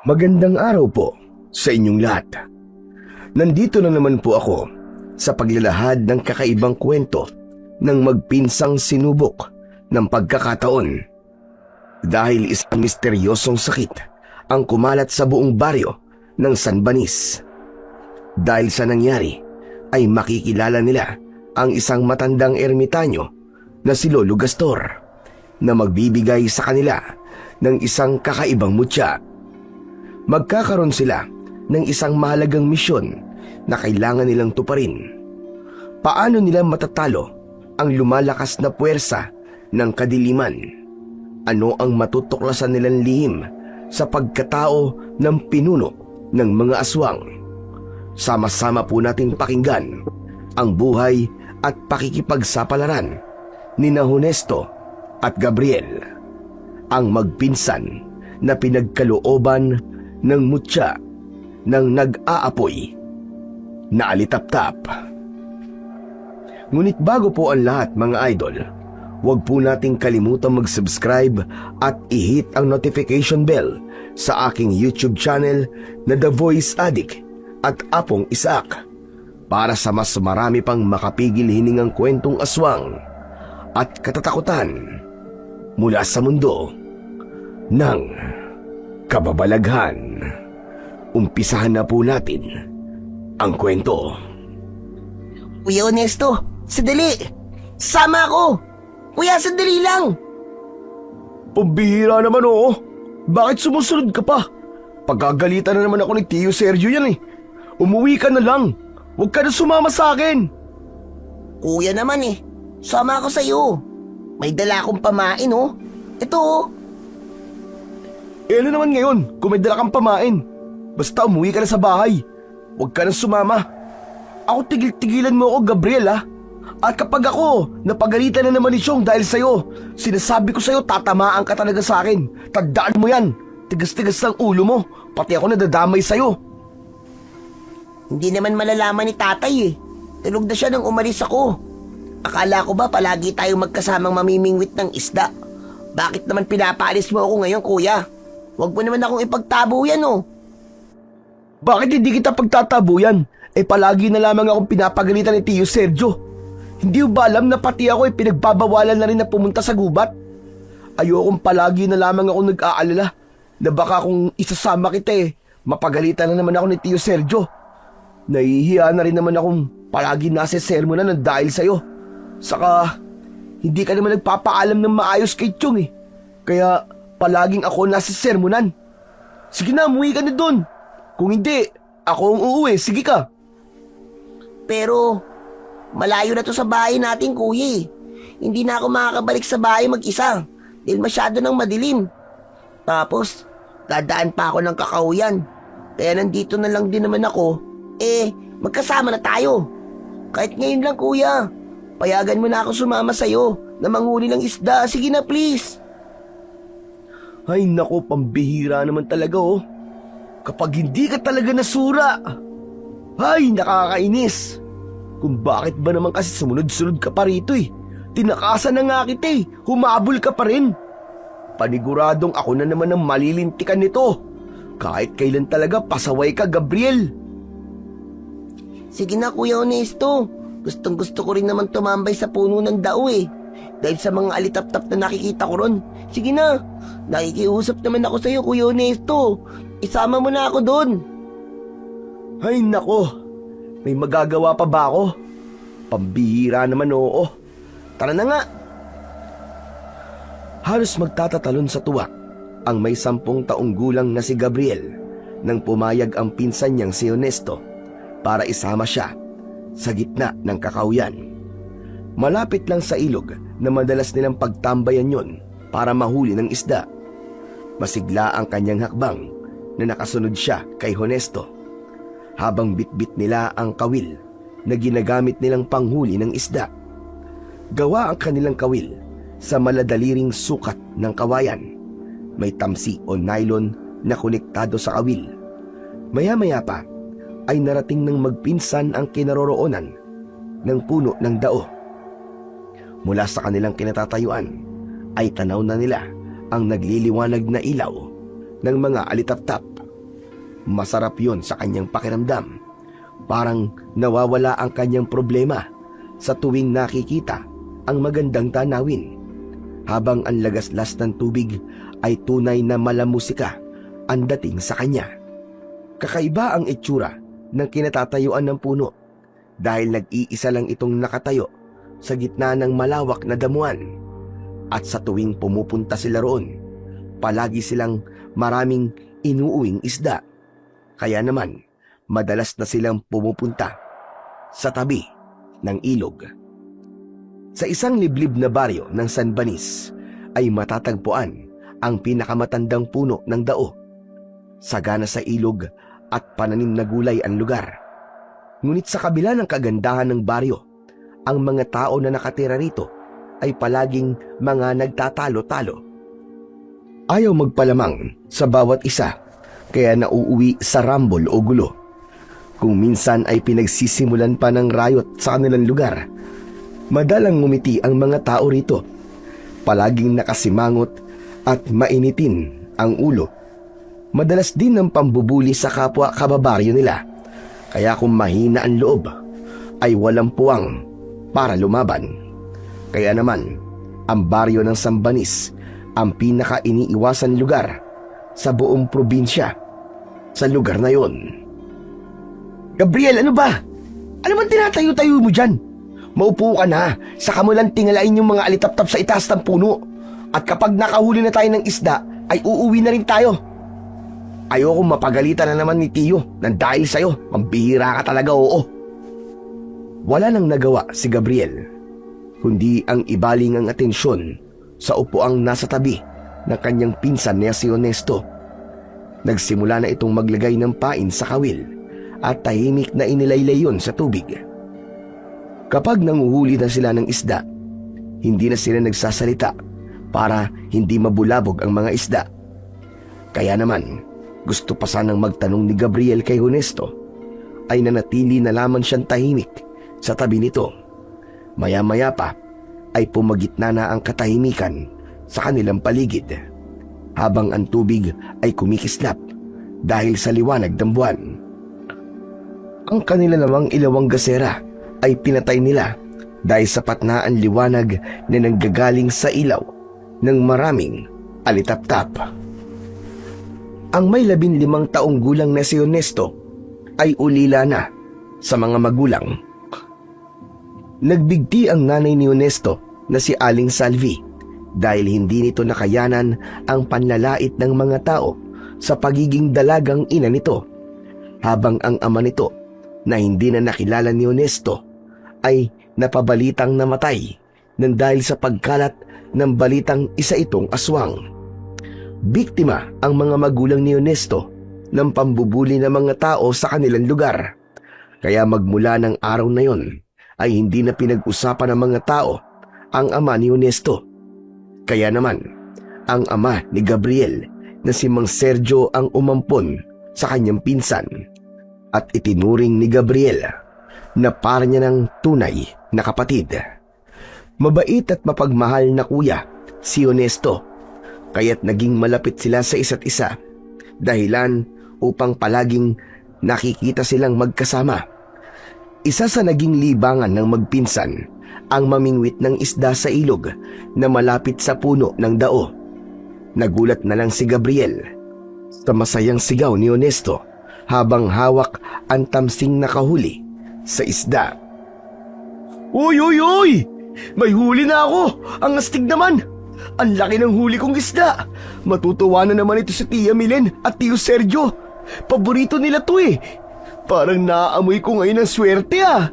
Magandang araw po sa inyong lahat. Nandito na naman po ako sa paglalahad ng kakaibang kwento ng magpinsang sinubok ng pagkakataon. Dahil isang misteryosong sakit ang kumalat sa buong baryo ng San Banis. Dahil sa nangyari ay makikilala nila ang isang matandang ermitanyo na si Lolo Gastor na magbibigay sa kanila ng isang kakaibang mutya. Magkakaroon sila ng isang mahalagang misyon na kailangan nilang tuparin. Paano nila matatalo ang lumalakas na puwersa ng kadiliman? Ano ang matutuklasan nilang lihim sa pagkatao ng pinuno ng mga aswang? Sama-sama po nating pakinggan ang buhay at pakikipagsapalaran ni Honesto at Gabriel, ang magpinsan na pinagkalooban ng mutya ng nag-aapoy na alitaptap. Ngunit bago po ang lahat mga idol, huwag po nating kalimutang mag-subscribe at i-hit ang notification bell sa aking YouTube channel na The Voice Addict at Apong Isaac para sa mas marami pang makapigil hiningang kwentong aswang at katatakutan mula sa mundo ng kababalaghan. Umpisahan na po natin ang kwento. Kuya Honesto, sandali! Sama ako! Kuya, sandali lang! Pambihira naman oo. Bakit sumusunod ka pa? Pagkagalitan na naman ako ni Tio Sergio yan eh. Umuwi ka na lang. Huwag ka na sumama sa akin. Kuya naman eh, sama ako sa'yo. May dala akong pamain oh. Ito oh. Ano naman ngayon kung may dala kang pamain? Basta umuwi ka na sa bahay. Huwag ka na sumama. Ako tigil-tigilan mo ako, Gabriel ha. At kapag ako napagalitan na naman ni Chong dahil sa'yo, sinasabi ko sa'yo tatamaan ka talaga sa akin. Tandaan mo yan. Tigas-tigas ng ulo mo. Pati ako nadadamay sa'yo. Hindi naman malalaman ni tatay eh. Tulog na siya nang umalis ako. Akala ko ba palagi tayong magkasamang mamimingwit ng isda? Bakit naman pinapaalis mo ako ngayon, kuya? Huwag mo naman akong ipagtabo yan oh. Bakit hindi kita pagtatabuyan? Palagi na lamang akong pinapagalitan ni Tio Sergio. Hindi ba alam na pati ako pinagbabawalan na rin na pumunta sa gubat? Ayokong palagi na lamang ako nag-aalala na baka kung isasama kita mapagalitan na naman ako ni Tio Sergio. Nahihiya na rin naman akong palagi nasa sermonan ng dahil sa'yo. Saka, hindi ka naman nagpapaalam ng maayos kay Chong Kaya, palaging ako nasa sermonan. Sige na, umuwi ka na dun. Kung hindi, ako ang uuwi. Sige ka. Pero, malayo na to sa bahay natin, kuya. Hindi na ako makakabalik sa bahay mag-isa dahil masyado nang madilim. Tapos, dadaan pa ako ng kakauyan. Kaya nandito na lang din naman ako. Magkasama na tayo. Kahit ngayon lang, kuya. Payagan mo na ako sumama sa'yo na manghuli ng isda. Sige na, please. Ay nako, pambihira naman talaga oh. Kapag hindi ka talaga nasura. Ay, nakakainis. Kung bakit ba naman kasi sumunod-sunod ka pa rito Tinakasan na nga kita Humabol ka pa rin. Paniguradong ako na naman ang malilintikan nito. Kahit kailan talaga pasaway ka, Gabriel. Sige na, Kuya Honesto. Gustong gusto ko rin naman tumambay sa puno ng dao dahil sa mga alitap-tap na nakikita ko ron. Sige na, nakikiusap naman ako sa'yo, Kuya Honesto. Isama mo na ako doon. Ay nako, may magagawa pa ba ako? Pambihira naman oo. Tara na nga. Halos magtatatalon sa tuwa ang may 10 taong gulang na si Gabriel nang pumayag ang pinsan niyang si Honesto para isama siya sa gitna ng kakauyan. Malapit lang sa ilog na madalas nilang pagtambayan yon para mahuli ng isda. Masigla ang kanyang hakbang na nakasunod siya kay Honesto habang bitbit nila ang kawil na ginagamit nilang panghuli ng isda. Gawa ang kanilang kawil sa maladaliring sukat ng kawayan. May tamsi o nylon na konektado sa kawil. Maya-maya pa ay narating ng magpinsan ang kinaroroonan ng puno ng dao. Mula sa kanilang kinatatayuan ay tanaw na nila ang nagliliwanag na ilaw ng mga alitaptap Masarap yon sa kanyang pakiramdam. Parang nawawala ang kanyang problema sa tuwing nakikita ang magandang tanawin. Habang ang lagaslas ng tubig ay tunay na malamusika ang dating sa kanya. Kakaiba ang itsura ng kinatatayuan ng puno dahil nag-iisa lang itong nakatayo sa gitna ng malawak na damuhan. At sa tuwing pumupunta sila roon, palagi silang maraming inuuwing isda. Kaya naman, madalas na silang pumupunta sa tabi ng ilog. Sa isang liblib na baryo ng San Banis ay matatagpuan ang pinakamatandang puno ng dao. Sagana sa ilog at pananim na gulay ang lugar. Ngunit sa kabila ng kagandahan ng baryo, ang mga tao na nakatira rito ay palaging mga nagtatalo-talo. Ayaw magpalamang sa bawat isa, kaya nauuwi sa rambol o gulo. Kung minsan ay pinagsisimulan pa ng rayot sa kanilang lugar, madalang ngumiti ang mga tao rito. Palaging nakasimangot at mainitin ang ulo. Madalas din ng pambubuli sa kapwa kababaryo nila. Kaya kung mahina ang loob, ay walang puwang para lumaban. Kaya naman, ang baryo ng Sambanis ang pinaka-iniiwasan lugar sa buong probinsya sa lugar na yon. Gabriel, ano ba? Ano bang tinatayo-tayo mo dyan? Maupo ka na, saka mo lang tingalain yung mga alitap-tap sa itaas ng puno. At kapag nakahuli na tayo ng isda, ay uuwi na rin tayo. Ayoko mapagalitan na naman ni Tiyo nang dahil sa'yo, mambihira ka talaga, oo. Wala nang nagawa si Gabriel, kundi ang ibaling ang atensyon sa upuang nasa tabi ng kanyang pinsan na si Honesto. Nagsimula na itong maglagay ng pain sa kawil at tahimik na inilaylay yon sa tubig. Kapag nanguhuli na sila ng isda, hindi na sila nagsasalita para hindi mabulabog ang mga isda. Kaya naman, gusto pa sanang magtanong ni Gabriel kay Honesto, ay nanatili na lamang siyang tahimik sa tabi nito. Maya-maya pa ay pumagitna na ang katahimikan sa kanilang paligid, habang ang tubig ay kumikislap dahil sa liwanag ng buwan. Ang kanila namang ilawang gasera ay pinatay nila dahil sapat na ang liwanag na nanggagaling sa ilaw ng maraming alitap-tap. Ang may 15 taong gulang na si Honesto ay ulila na sa mga magulang. Nagbigti ang nanay ni Honesto na si Aling Salvi dahil hindi nito nakayanan ang panlalait ng mga tao sa pagiging dalagang ina nito, habang ang ama nito na hindi na nakilala ni Honesto ay napabalitang namatay nang dahil sa pagkalat ng balitang isa itong aswang. Biktima ang mga magulang ni Honesto ng pambubuli ng mga tao sa kanilang lugar. Kaya magmula ng araw na yon ay hindi na pinag-usapan ng mga tao ang ama ni Honesto. Kaya naman, ang ama ni Gabriel na si Mang Sergio ang umampon sa kanyang pinsan at itinuring ni Gabriel na para niya ng tunay na kapatid. Mabait at mapagmahal na kuya si Honesto, kaya't naging malapit sila sa isa't isa, dahilan upang palaging nakikita silang magkasama. Isa sa naging libangan ng magpinsan ang mamingwit ng isda sa ilog na malapit sa puno ng dao. Nagulat na lang si Gabriel sa masayang sigaw ni Honesto habang hawak ang tamsing nakahuli sa isda. Uy, uy, uy! May huli na ako! Ang astig naman! Ang laki ng huli kong isda! Matutuwa na naman ito si Tia Milen at Tio Sergio. Paborito nila to eh. Parang naaamoy ko ngayon ang swerte ah.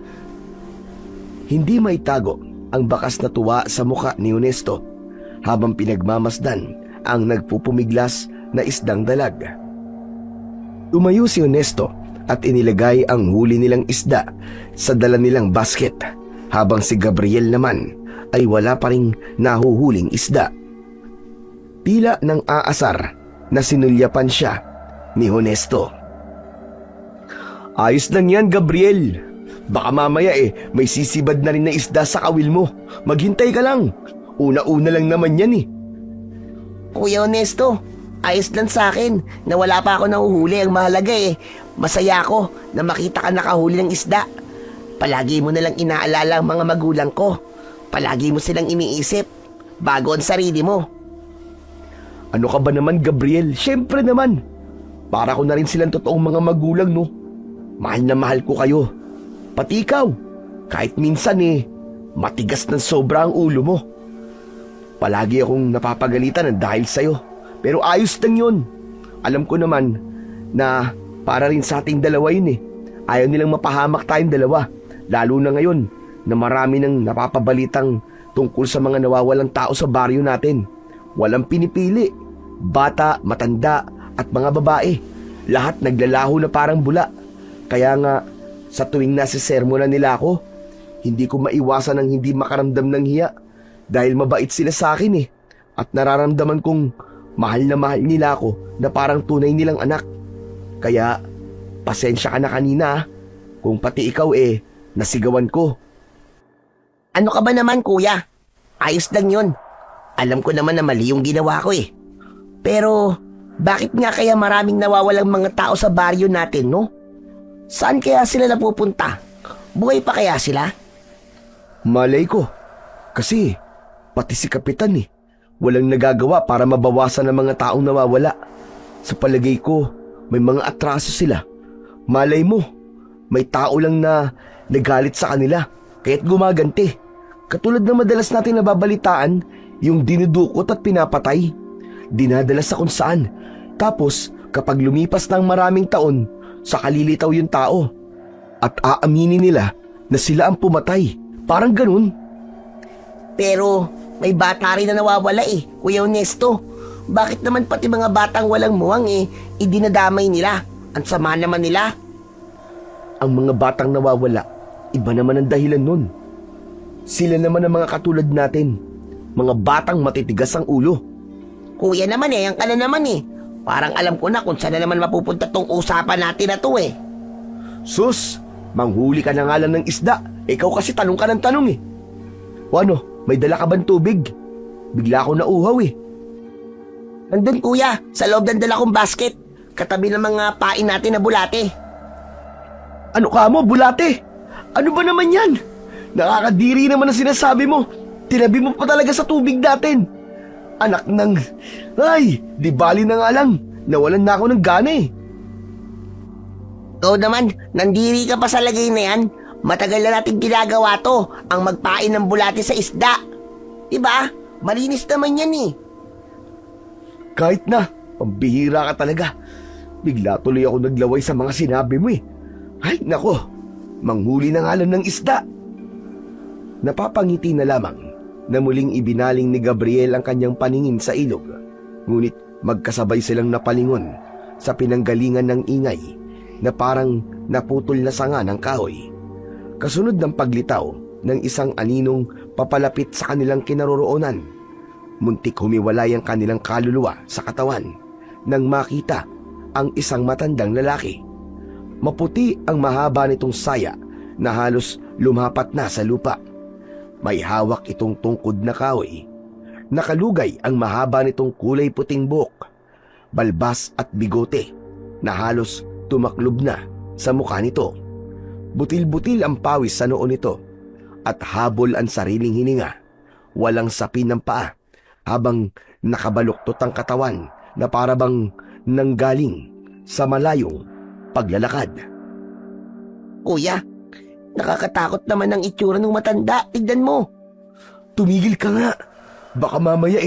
Hindi may tago ang bakas na tuwa sa muka ni Honesto habang pinagmamasdan ang nagpupumiglas na isdang dalag. Tumayo si Honesto at inilagay ang huli nilang isda sa dala nilang basket, habang si Gabriel naman ay wala pa ring nahuhuling isda. Tila nang aasar na sinulyapan siya ni Honesto. Ayos lang yan, Gabriel. Baka mamaya may sisibad na rin na isda sa kawil mo. Maghintay ka lang. Una-una lang naman yan eh. Kuya Honesto, ayos lang sa akin na wala pa ako nahuhuli. Ang mahalaga masaya ako na makita ka nakahuli ng isda. Palagi mo nalang inaalala ang mga magulang ko. Palagi mo silang iniisip bago ang sarili mo. Ano ka ba naman, Gabriel? Siyempre naman. Para ko na rin silang totoong mga magulang, no? Mahal na mahal ko kayo. Pati ikaw. Kahit minsan matigas ng sobra ang ulo mo. Palagi akong napapagalitan ng dahil sa'yo. Pero ayos lang yun. Alam ko naman na para rin sa ating dalawa yun. Ayaw nilang mapahamak tayong dalawa. Lalo na ngayon na marami nang napapabalitang tungkol sa mga nawawalang tao sa baryo natin. Walang pinipili. Bata, matanda at mga babae. Lahat naglalaho na parang bula. Kaya nga sa tuwing nasisermonan nila ako, hindi ko maiwasan ang hindi makaramdam ng hiya. Dahil mabait sila sa akin At nararamdaman kong mahal na mahal nila ako na parang tunay nilang anak. Kaya pasensya ka na kanina kung pati ikaw nasigawan ko. Ano ka ba naman, kuya? Ayos lang yun. Alam ko naman na mali yung ginawa ko Pero bakit nga kaya maraming nawawalang mga tao sa baryo natin, no? Saan kaya sila napupunta? Buhay pa kaya sila? Malay ko. Kasi pati si Kapitan walang nagagawa para mabawasan ang mga taong nawawala. Sa palagay ko, may mga atraso sila. Malay mo, may tao lang na nagalit sa kanila, kaya't gumaganti. Katulad ng madalas natin nababalitaan, yung dinudukot at pinapatay. Dinadala sa kung saan. Tapos, kapag lumipas ng maraming taon, saka lilitaw yung tao. At aaminin nila na sila ang pumatay. Parang ganun. Pero may bata rin na nawawala Kuya Ernesto. Bakit naman pati mga batang walang muwang idinadamay nila? Ang sama naman nila. Ang mga batang nawawala, iba naman ang dahilan nun. Sila naman ang mga katulad natin. Mga batang matitigas ang ulo. Kuya naman yan ka na naman Parang alam ko na kung saan na naman mapupunta tong usapan natin na to Sus, manghuli ka na nga lang ng isda. Ikaw kasi tanong ka ng tanong O ano, may dala ka bang tubig? Bigla ako nauhaw Nandun kuya, sa loob ng dala kong basket. Katabi ng mga pain natin na bulate. Ano ka mo, bulate? Ano ba naman yan? Nakakadiri naman ang sinasabi mo. Tinabi mo pa talaga sa tubig natin. Anak ng... Ay, di bali na nga lang. Nawalan na ako ng gana Ikaw naman, nandiri ka pa sa lagay na yan. Matagal na natin ginagawa to, ang magpain ng bulate sa isda. Diba? Malinis naman yan Kahit na, pambihira ka talaga. Bigla tuloy ako naglaway sa mga sinabi mo Ay, nako, manghuli na nga lang ng isda. Napapangiti na lamang na muling ibinaling ni Gabriel ang kanyang paningin sa ilog. Ngunit magkasabay silang napalingon sa pinanggalingan ng ingay na parang naputol na sanga ng kahoy. Kasunod ng paglitaw ng isang aninong papalapit sa kanilang kinaroroonan. Muntik humiwalay ang kanilang kaluluwa sa katawan nang makita ang isang matandang lalaki. Maputi ang mahaba nitong saya na halos lumapat na sa lupa. May hawak itong tungkod na kahoy. Nakalugay ang mahaba nitong kulay puting buhok, balbas at bigote na halos tumaklob na sa mukha nito. Butil-butil ang pawis sa noo nito at habol ang sariling hininga. Walang sapin ng paa habang nakabaluktot ang katawan na parabang nanggaling sa malayong paglalakad. Kuya, nakakatakot naman ang itsura ng matanda. Tignan mo. Tumigil ka nga. Baka mamaya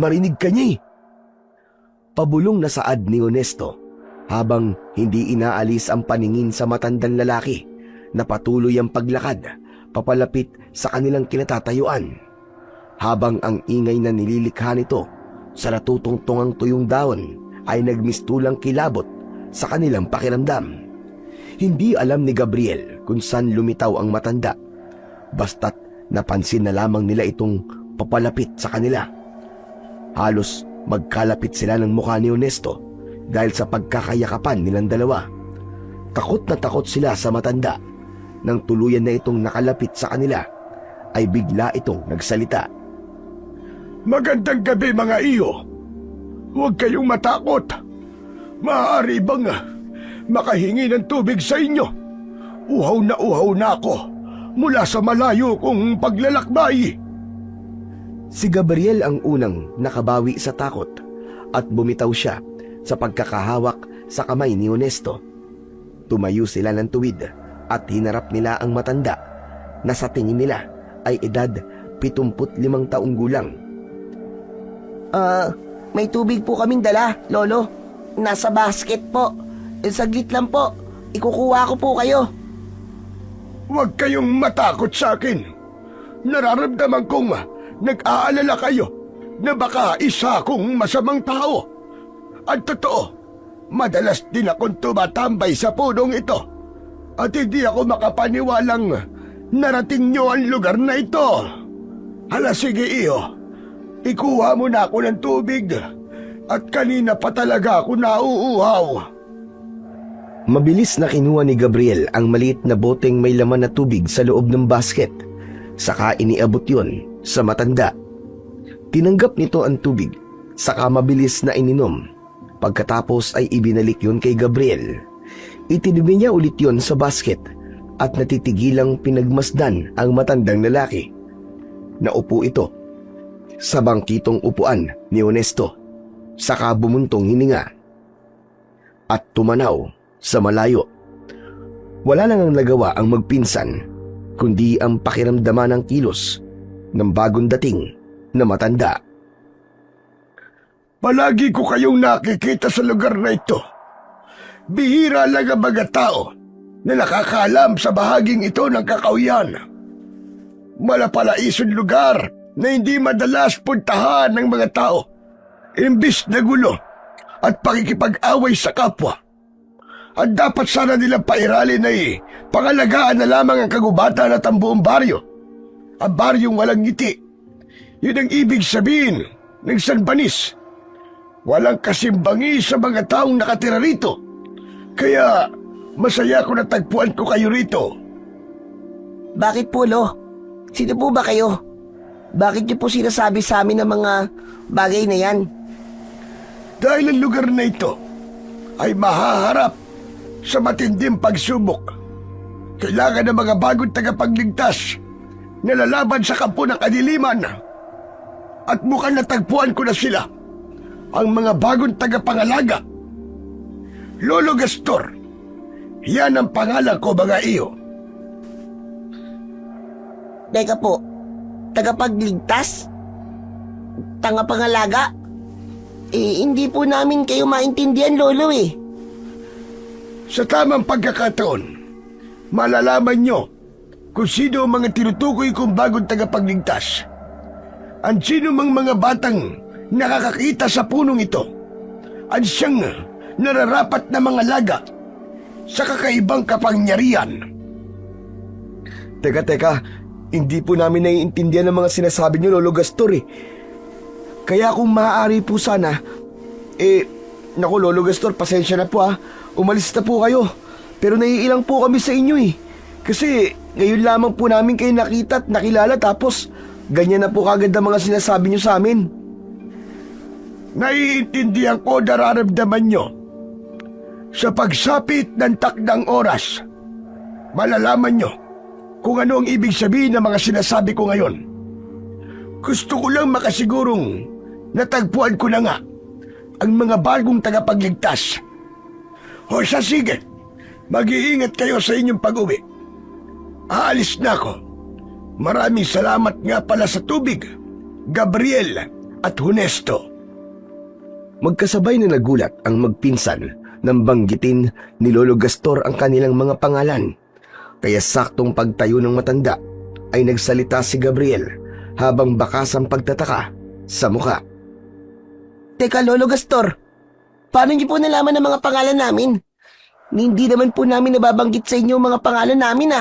marinig ka niya Pabulong na saad ni Ernesto habang hindi inaalis ang paningin sa matandang lalaki na patuloy ang paglakad papalapit sa kanilang kinatatayuan. Habang ang ingay na nililikha nito sa natutungtungang tuyong dahon ay nagmistulang kilabot sa kanilang pakiramdam. Hindi alam ni Gabriel kung saan lumitaw ang matanda. Basta't napansin na lamang nila itong papalapit sa kanila. Halos magkalapit sila ng mukha ni Ernesto dahil sa pagkakayakapan nilang dalawa. Takot na takot sila sa matanda. Nang tuluyan na itong nakalapit sa kanila, ay bigla itong nagsalita. Magandang gabi mga iyo. Huwag kayong matakot. Maaari bang makahingi ng tubig sa inyo? Uhaw na ako mula sa malayo kong paglalakbay. Si Gabriel ang unang nakabawi sa takot at bumitaw siya sa pagkakahawak sa kamay ni Honesto. Tumayo sila ng tuwid at hinarap nila ang matanda na sa tingin nila ay edad 75 taong gulang. May tubig po kaming dala, Lolo. Nasa basket po. Saglit lang po. Ikukuha ko po kayo. Huwag kayong matakot sa akin. Nararamdaman kong nag-aalala kayo na baka isa akong masamang tao. At totoo, madalas din akong tumatambay sa punong ito. At hindi ako makapaniwalang narating nyo ang lugar na ito. Hala sige iyo, ikuha mo na ako ng tubig at kanina pa talaga ako nauuhaw. Mabilis na kinuha ni Gabriel ang maliit na boteng may laman na tubig sa loob ng basket. Saka iniabot yon sa matanda. Tinanggap nito ang tubig, saka mabilis na ininom. Pagkatapos ay ibinalik yon kay Gabriel. Itinabi niya ulit yon sa basket at natitigilang pinagmasdan ang matandang lalaki. Naupo ito sa bangkitong upuan ni Honesto, saka bumuntong hininga at tumanaw sa malayo. Wala nang ang nagawa ang magpinsan, kundi ang pakiramdaman ng kilos ng bagong dating na matanda. Palagi ko kayong nakikita sa lugar na ito. Bihira lang ang mga tao na nakakaalam sa bahaging ito ng kakauyan. Malapalaisong lugar na hindi madalas puntahan ng mga tao. Imbis na gulo at pakikipag-away sa kapwa. At dapat sana nilang pairalin ay pangalagaan na lamang ang kagubatan at ang buong baryo. Ang baryong walang ngiti. Yun ang ibig sabihin ng San Banis. Walang kasimbangi sa mga taong nakatira rito. Kaya masaya ko natagpuan ko kayo rito. Bakit po, Lo? Sino po ba kayo? Bakit niyo po sinasabi sa amin ng mga bagay na yan? Dahil ang lugar na ito ay mahaharap sa matinding pagsubok. Kailangan ng mga bagong tagapagligtas na lalaban sa kampo ng kadiliman. At mukhang natagpuan ko na sila, ang mga bagong tagapangalaga. Lolo Gastor, yan ang pangalan ko, mga iyo. Teka po, tagapagligtas? Tangapangalaga? Hindi po namin kayo maintindihan, Lolo eh. Sa tamang pagkakataon, malalaman nyo kung sino ang mga tinutukoy kong bagong tagapagligtas. Ang sino mang mga batang nakakakita sa punong ito. Ang siyang nararapat na mga laga sa kakaibang kapangyarihan. Teka, hindi po namin naiintindihan ang mga sinasabi niyo, Lolo Gastor eh. Kaya kung maaari po sana, naku Lolo Gastor, pasensya na po umalis na po kayo. Pero naiilang po kami sa inyo eh. Kasi ngayon lamang po namin kayo nakita at nakilala tapos ganyan na po kagad ang mga sinasabi niyo sa amin. Naiintindihan ko nararamdaman nyo. Sa pagsapit ng takdang oras, malalaman nyo kung ano ang ibig sabihin ng mga sinasabi ko ngayon. Gusto ko lang makasigurong natagpuan ko na nga ang mga bagong tagapagligtas. O siya, sige, mag-iingat kayo sa inyong pag-uwi. Aalis na ako. Maraming salamat nga pala sa tubig, Gabriel at Honesto. Magkasabay na nagulat ang magpinsan nang banggitin ni Lolo Gastor ang kanilang mga pangalan. Kaya saktong pagtayo ng matanda ay nagsalita si Gabriel habang bakas ang pagtataka sa muka. Teka, Lolo Gastor, paano niyo po nalaman ang mga pangalan namin? Hindi naman po namin nababanggit sa inyo mga pangalan namin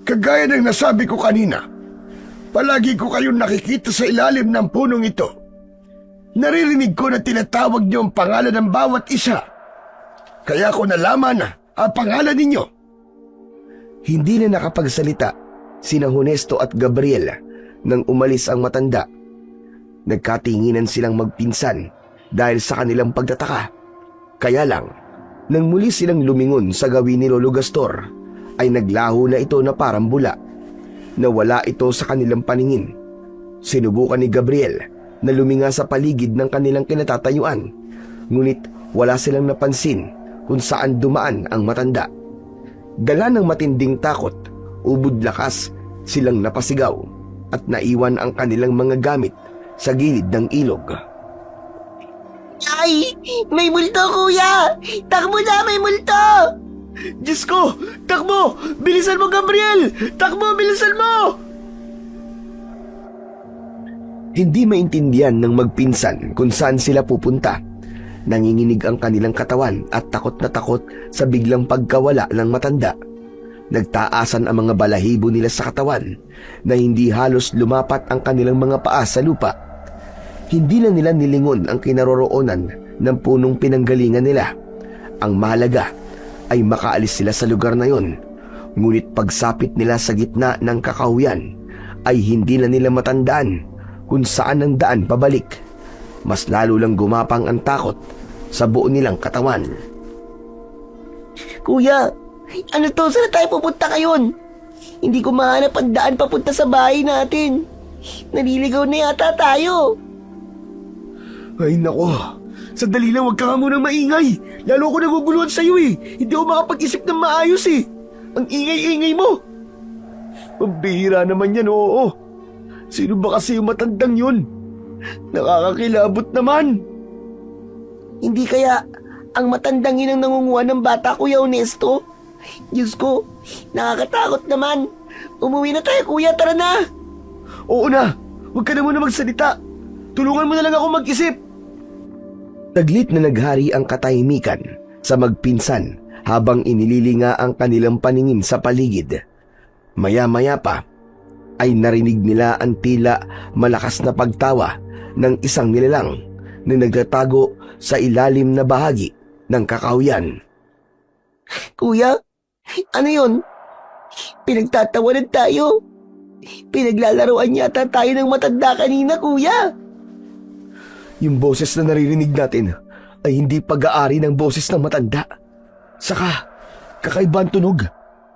Kagaya ng nasabi ko kanina, palagi ko kayong nakikita sa ilalim ng punong ito. Naririnig ko na tinatawag niyo ang pangalan ng bawat isa. Kaya ko nalaman ang pangalan ninyo. Hindi na nakapagsalita sina Honesto at Gabriel nang umalis ang matanda. Nagkatinginan silang magpinsan dahil sa kanilang pagtataka. Kaya lang, nang muli silang lumingon sa gawin ni Lolo Gastor, ay naglaho na ito na parang bula. Nawala ito sa kanilang paningin. Sinubukan ni Gabriel na luminga sa paligid ng kanilang kinatatayuan, ngunit wala silang napansin kung saan dumaan ang matanda. Dala ng matinding takot, ubod lakas, silang napasigaw at naiwan ang kanilang mga gamit sa gilid ng ilog. Ay! May multo, kuya! Takbo na, may multo! Diyos ko! Takbo! Bilisan mo, Gabriel! Takbo! Bilisan mo! Hindi maintindihan ng magpinsan kung saan sila pupunta. Nanginginig ang kanilang katawan at takot na takot sa biglang pagkawala ng matanda. Nagtaasan ang mga balahibo nila sa katawan na hindi halos lumapat ang kanilang mga paa sa lupa. Hindi na nila nilingon ang kinaroroonan ng punong pinanggalingan nila. Ang mahalaga ay makaalis sila sa lugar na yon. Ngunit pagsapit nila sa gitna ng kakahuyan ay hindi na nila matandaan kung saan ang daan pabalik. Mas lalo lang gumapang ang takot sa buo nilang katawan. Kuya, ano to? Saan tayo pupunta ngayon? Hindi ko mahanap ang daan papunta sa bahay natin. Naliligaw na yata tayo. Ay nako, sandali lang, huwag ka nga munang maingay. Lalo ako naguguluhan sa'yo eh. Hindi ako makapag-isip ng maayos eh. Ang ingay-ingay mo. Pambihira naman yan, oo. Sino ba kasi yung matandang yun? Nakakakilabot naman. Hindi kaya ang matandang yun ang nangunguha ng bata, Kuya Honesto? Diyos ko, nakakatakot naman. Umuwi na tayo, kuya, tara na. Oo na, huwag ka na muna magsalita. Tulungan mo na lang ako mag-isip. Taglit na naghari ang katahimikan sa magpinsan habang inililinga ang kanilang paningin sa paligid. Maya-maya pa ay narinig nila ang tila malakas na pagtawa ng isang nilalang na nagtatago sa ilalim na bahagi ng kakahuyan. Kuya, ano yun? Pinagtatawanan tayo. Pinaglalaroan yata tayo ng matanda kanina, kuya. Yung boses na naririnig natin ay hindi pag-aari ng boses ng matanda. Saka, kakaiba ang tunog.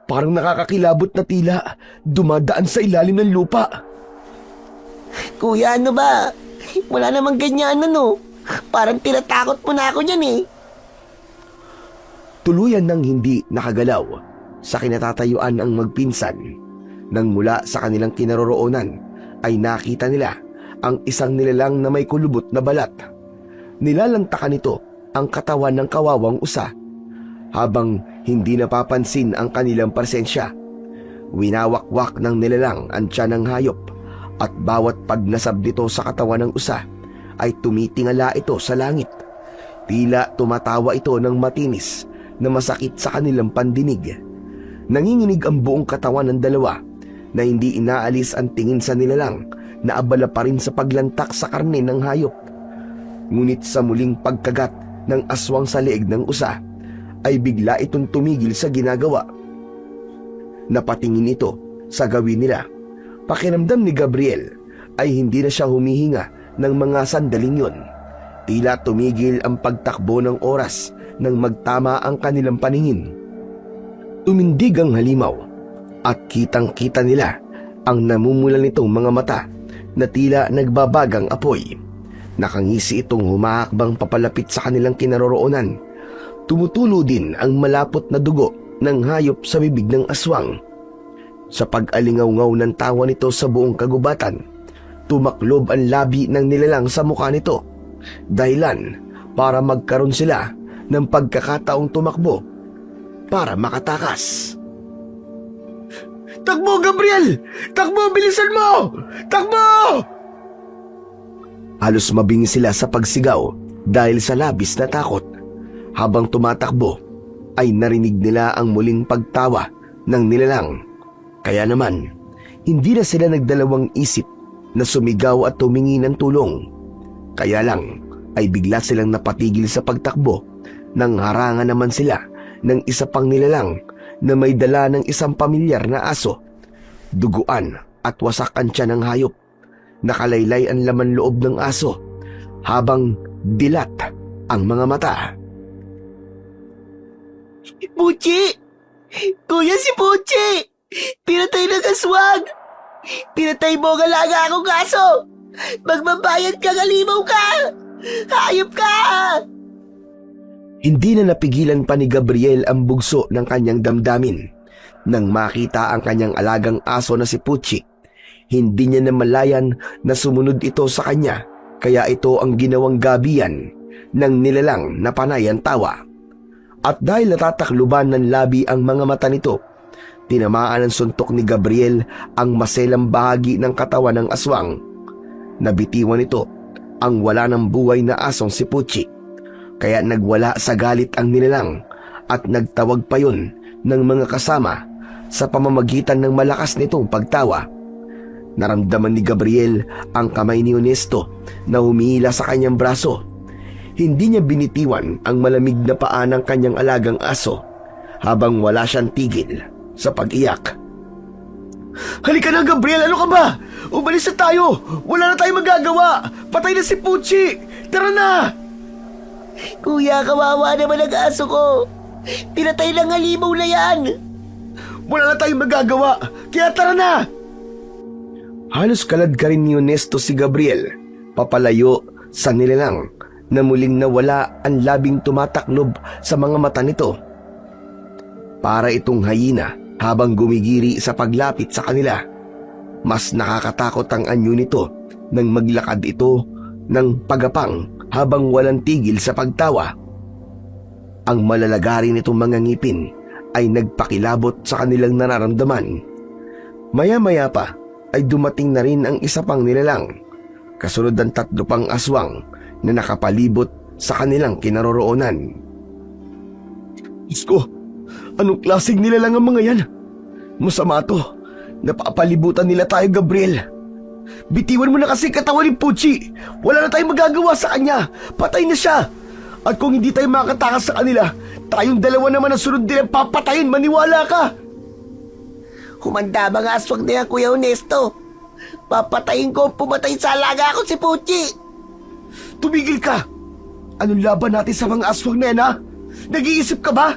Parang nakakakilabot na tila dumadaan sa ilalim ng lupa. Kuya, ano ba? Wala namang ganyan, ano? Parang tinatakot mo na ako niyan eh. Tuluyan nang hindi nakagalaw sa kinatatayuan ang magpinsan. Nang mula sa kanilang kinaroroonan ay nakita nila ang isang nilalang na may kulubot na balat. Nilalantakan nito ang katawan ng kawawang usa. Habang hindi napapansin ang kanilang presensya, winawakwak ng nilalang ang tiyan ng hayop at bawat pagnasab nito sa katawan ng usa ay tumitingala ito sa langit. Tila tumatawa ito ng matinis na masakit sa kanilang pandinig. Nanginginig ang buong katawan ng dalawa na hindi inaalis ang tingin sa nilalang na abala pa rin sa paglantak sa karne ng hayop. Ngunit sa muling pagkagat ng aswang sa leeg ng usa, ay bigla itong tumigil sa ginagawa. Napatingin ito sa gawin nila. Pakiramdam ni Gabriel ay hindi na siya humihinga ng mga sandaling yon. Tila tumigil ang pagtakbo ng oras nang magtama ang kanilang paningin. Tumindig ang halimaw at kitang-kita nila ang namumulan nitong mga mata na tila nagbabagang apoy. Nakangisi itong humahakbang papalapit sa kanilang kinaroroonan. Tumutulo din ang malapot na dugo ng hayop sa bibig ng aswang. Sa pag-alingaw-ngaw ng tawa nito sa buong kagubatan, tumaklob ang labi ng nilalang sa mukha nito. Dahilan para magkaroon sila ng pagkakataong tumakbo para makatakas. Takbo, Gabriel! Takbo! Bilisan mo! Takbo! Halos mabingi sila sa pagsigaw dahil sa labis na takot. Habang tumatakbo, ay narinig nila ang muling pagtawa ng nilalang. Kaya naman, hindi na sila nagdalawang isip na sumigaw at tumingi ng tulong. Kaya lang, ay bigla silang napatigil sa pagtakbo nang harangan naman sila ng isa pang nilalang na may dala ng isang pamilyar na aso. Duguan at wasak ang tiyan ng hayop. Nakalaylay ang laman loob ng aso habang dilat ang mga mata. Puchi! Kuya, si Puchi! Pinatay ng aswang! Pinatay mo ang alaga akong aso! Magbabayad ka, galimaw ka! Hayop ka! Hindi na napigilan pa ni Gabriel ang bugso ng kanyang damdamin. Nang makita ang kanyang alagang aso na si Puchi, hindi niya namalayan na sumunod ito sa kanya, kaya ito ang ginawang gabian ng nilalang na panay ang tawa. At dahil natatakluban ng labi ang mga mata nito, tinamaan ng suntok ni Gabriel ang maselang bahagi ng katawan ng aswang. Nabitiwan ito ang wala ng buhay na asong si Puchi, kaya nagwala sa galit ang nilalang at nagtawag pa yun ng mga kasama sa pamamagitan ng malakas nitong pagtawa. Naramdaman ni Gabriel ang kamay ni Honesto na humihila sa kanyang braso. Hindi niya binitiwan ang malamig na paa ng kanyang alagang aso habang wala siyang tigil sa pag-iyak. Halika na, Gabriel! Ano ka ba? Umalis na tayo! Wala na tayong magagawa! Patay na si Puchi! Tara na! Kuya, kawawa naman ang aso ko! Pinatay lang halimaw na yan! Wala na tayong magagawa! Kaya tara na! Halos kalad ka rin ni Honesto si Gabriel papalayo sa nilalang na muling nawala ang labing tumataklob sa mga mata nito. Para itong hyena habang gumigiri sa paglapit sa kanila. Mas nakakatakot ang anyo nito nang maglakad ito ng pagapang habang walang tigil sa pagtawa. Ang malalagari nitong mga ngipin ay nagpakilabot sa kanilang nararamdaman. Maya-maya pa ay dumating na rin ang isa pang nilalang, kasunod ng 3 pang aswang na nakapalibot sa kanilang kinaroroonan. Isko, anong klaseng nilalang ang mga yan? Masama to. Napapalibutan nila tayo, Gabriel. Bitiwan mo na kasi katawan ni Puchi. Wala na tayong magagawa sa kanya. Patay na siya. At kung hindi tayo makatakas sa kanila, tayong dalawa naman ang sunod nilang papatayin. Maniwala ka. Humanda mga aswang na yan, Kuya Honesto. Papatayin ko ang pumatay sa alaga ko si Puchi. Tumigil ka. Anong laban natin sa mga aswang na yan, ha? Nag-iisip ka ba?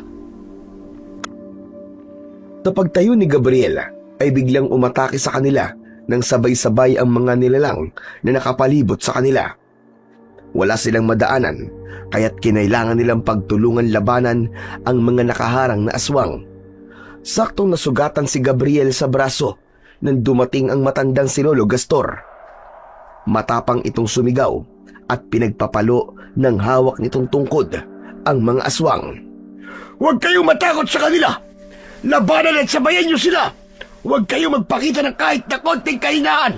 Sa pagtayo ni Gabriel ay biglang umatake sa kanila nang sabay-sabay ang mga nilalang na nakapalibot sa kanila. Wala silang madaanan, kaya't kinailangan nilang pagtulungan labanan ang mga nakaharang na aswang. Saktong nasugatan si Gabriel sa braso nang dumating ang matandang si Lolo Gastor. Matapang itong sumigaw at pinagpapalo ng hawak nitong tungkod ang mga aswang. Huwag kayong matakot sa kanila. Labanan at sabayan niyo sila. Huwag kayong magpakita ng kahit na konting kahinaan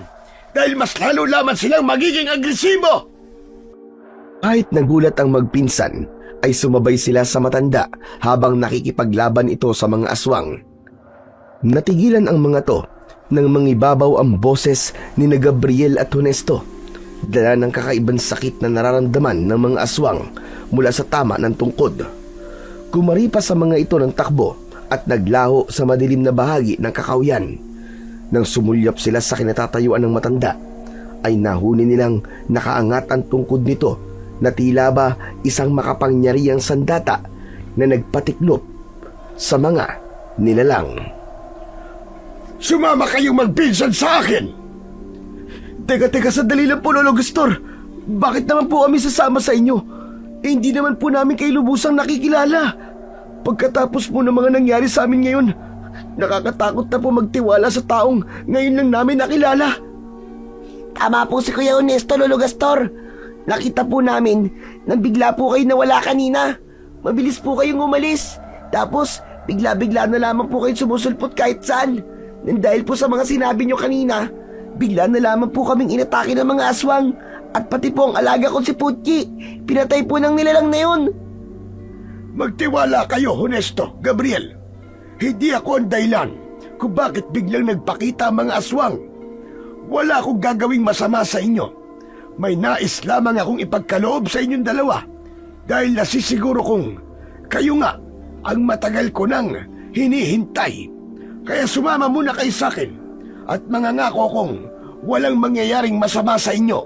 dahil mas lalo lamang silang magiging agresibo. Kahit nagulat ang magpinsan, ay sumabay sila sa matanda habang nakikipaglaban ito sa mga aswang. Natigilan ang mga to nang mangibabaw ang boses ni na Gabriel at Honesto, dala ng kakaibang sakit na nararamdaman ng mga aswang mula sa tama ng tungkod. Kumaripas sa mga ito ng takbo at naglaho sa madilim na bahagi ng kakawyan. Nang sumulyap sila sa kinatatayuan ng matanda, ay nahuni nilang nakaangat ang tungkod nito na tila ba isang makapangyarihang sandata na nagpatiklop sa mga nilalang. Sumama kayong magpinsan sa akin! Teka, sandali lang po, Lolo Gastor. Bakit naman po kami sasama sa inyo? Hindi naman po namin kayo lubusang nakikilala. Pagkatapos po ng mga nangyari sa amin ngayon, nakakatakot na po magtiwala sa taong ngayon lang namin nakilala. Tama po si Kuya Honesto, Lolo Gastor. Nakita po namin nang bigla po kayo nawala kanina. Mabilis po kayong umalis. Tapos bigla-bigla na lamang po kayo sumusulpot kahit saan. Nang dahil po sa mga sinabi nyo kanina, bigla na lamang po kaming inatake ng mga aswang. At pati po ang alaga ko si Puchi, pinatay po ng nilalang na yun. Magtiwala kayo, Honesto, Gabriel. Hindi ako ang dahilan kung bakit biglang nagpakita ang mga aswang. Wala akong gagawing masama sa inyo. May nais lamang akong ipagkaloob sa inyong dalawa dahil nasisiguro kong kayo nga ang matagal ko nang hinihintay. Kaya sumama muna kayo sa akin at mangangako kong walang mangyayaring masama sa inyo.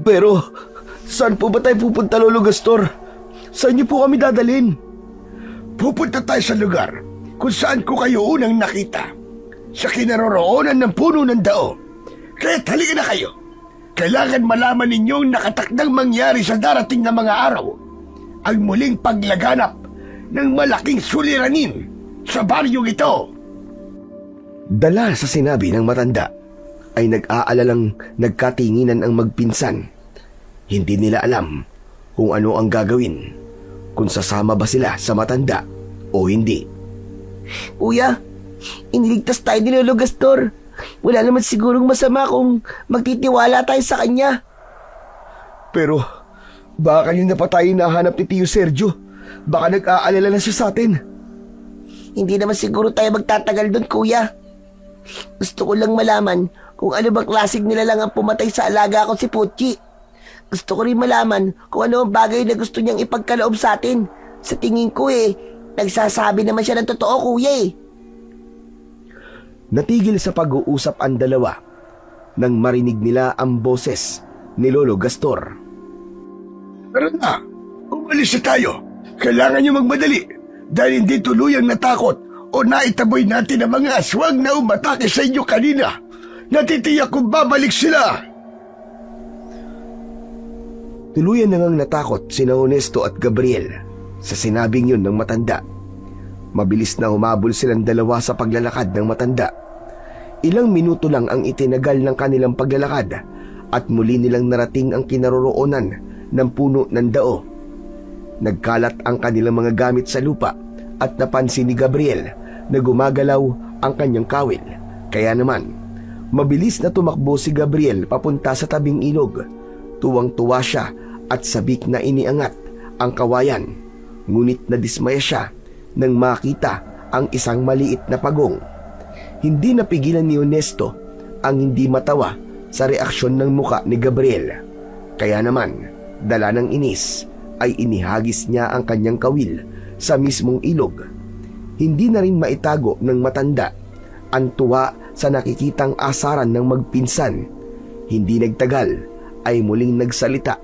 Pero Saan po ba tayo pupunta, Lolo Gastor? Saan niyo po kami dadalhin? Pupunta tayo sa lugar kung saan ko kayo unang nakita. Sa kinaroroonan ng puno ng dao. Kaya halika na kayo. Kailangan malaman ninyong nakatakdang mangyari sa darating na mga araw ang muling paglaganap ng malaking suliranin sa baryong ito. Dala sa sinabi ng matanda, ay nag-aalalang nagkatinginan ang magpinsan. Hindi nila alam kung ano ang gagawin, kung sasama ba sila sa matanda o hindi. Kuya, iniligtas tayo ni Lolo Gastor. Wala naman sigurong masama kung magtitiwala tayo sa kanya. Pero baka kanina pa tayo nahanap ni Tio Sergio. Baka nag-aalala na siya sa atin. Hindi naman siguro tayo magtatagal doon, kuya. Gusto ko lang malaman kung ano bang klaseng nilalang ang pumatay sa alaga ko si Pucci. Gusto ko rin malaman kung ano ang bagay na gusto niyang ipagkaloob sa atin. Sa tingin ko nagsasabi naman siya ng totoo, kuya Natigil sa pag-uusap ang dalawa nang marinig nila ang boses ni Lolo Gastor. Tara na, umalis na tayo. Kailangan niyo magmadali dahil hindi tuluyang natakot o naitaboy natin ang mga aswang na umatake sa inyo kanina. Natitiyak kong babalik sila. Tuluyan na ngang natakot sina Honesto at Gabriel sa sinabing yun ng matanda. Mabilis na humabol silang dalawa sa paglalakad ng matanda. Ilang minuto lang ang itinagal ng kanilang paglalakad at muli nilang narating ang kinaroroonan ng puno ng dao. Nagkalat ang kanilang mga gamit sa lupa at napansin ni Gabriel na gumagalaw ang kanyang kawil. Kaya naman, mabilis na tumakbo si Gabriel papunta sa tabing ilog. Tuwang-tuwa siya at sabik na iniangat ang kawayan. Ngunit nadismaya siya nang makita ang isang maliit na pagong. Hindi napigilan ni Honesto ang hindi matawa sa reaksyon ng muka ni Gabriel. Kaya naman, dala ng inis, ay inihagis niya ang kanyang kawil sa mismong ilog. Hindi na rin maitago ng matanda ang tuwa sa nakikitang asaran ng magpinsan. Hindi nagtagal ay muling nagsalita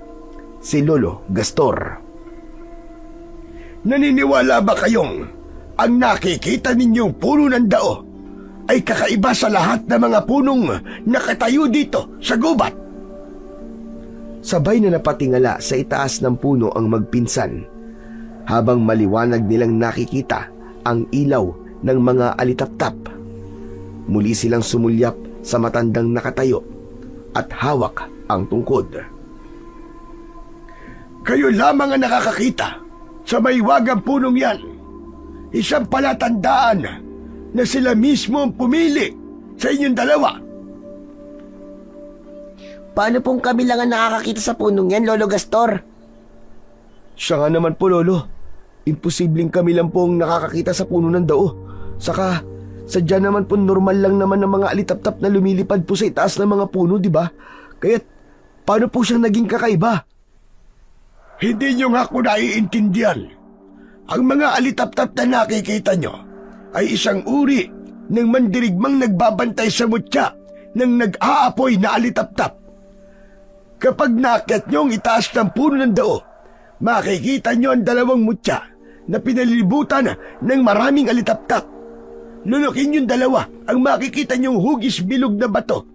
si Lolo Gastor. Naniniwala ba kayong ang nakikita ninyong puno ng dao ay kakaiba sa lahat ng mga punong nakatayo dito sa gubat? Sabay na napatingala sa itaas ng puno ang magpinsan, habang maliwanag nilang nakikita ang ilaw ng mga alitaptap. Muli silang sumulyap sa matandang nakatayo at hawak ang tungkod. Kayo lamang ang nakakakita sa maywagang punong yan. Isang palatandaan na sila mismo ang pumili sa inyong dalawa. Paano pong kami lang ang nakakakita sa punong yan, Lolo Gastor? Siya nga naman po, Lolo. Imposibleng kami lang pong nakakakita sa puno ng dao. Saka, sadya naman po normal lang naman ng mga alitaptap na lumilipad po sa itaas ng mga puno, di ba? Kaya't, paano po siyang naging kakaiba? Hindi nyo nga ako naiintindihan. Ang mga alitaptap na nakikita nyo ay isang uri ng mandirigmang nagbabantay sa mutya ng nag-aapoy na alitaptap. Kapag nakit nyo ang itaas ng puno ng dao, makikita nyo ang dalawang mutya na pinalilibutan ng maraming alitaptap. Lulukin yung dalawa ang makikita nyong hugis bilog na bato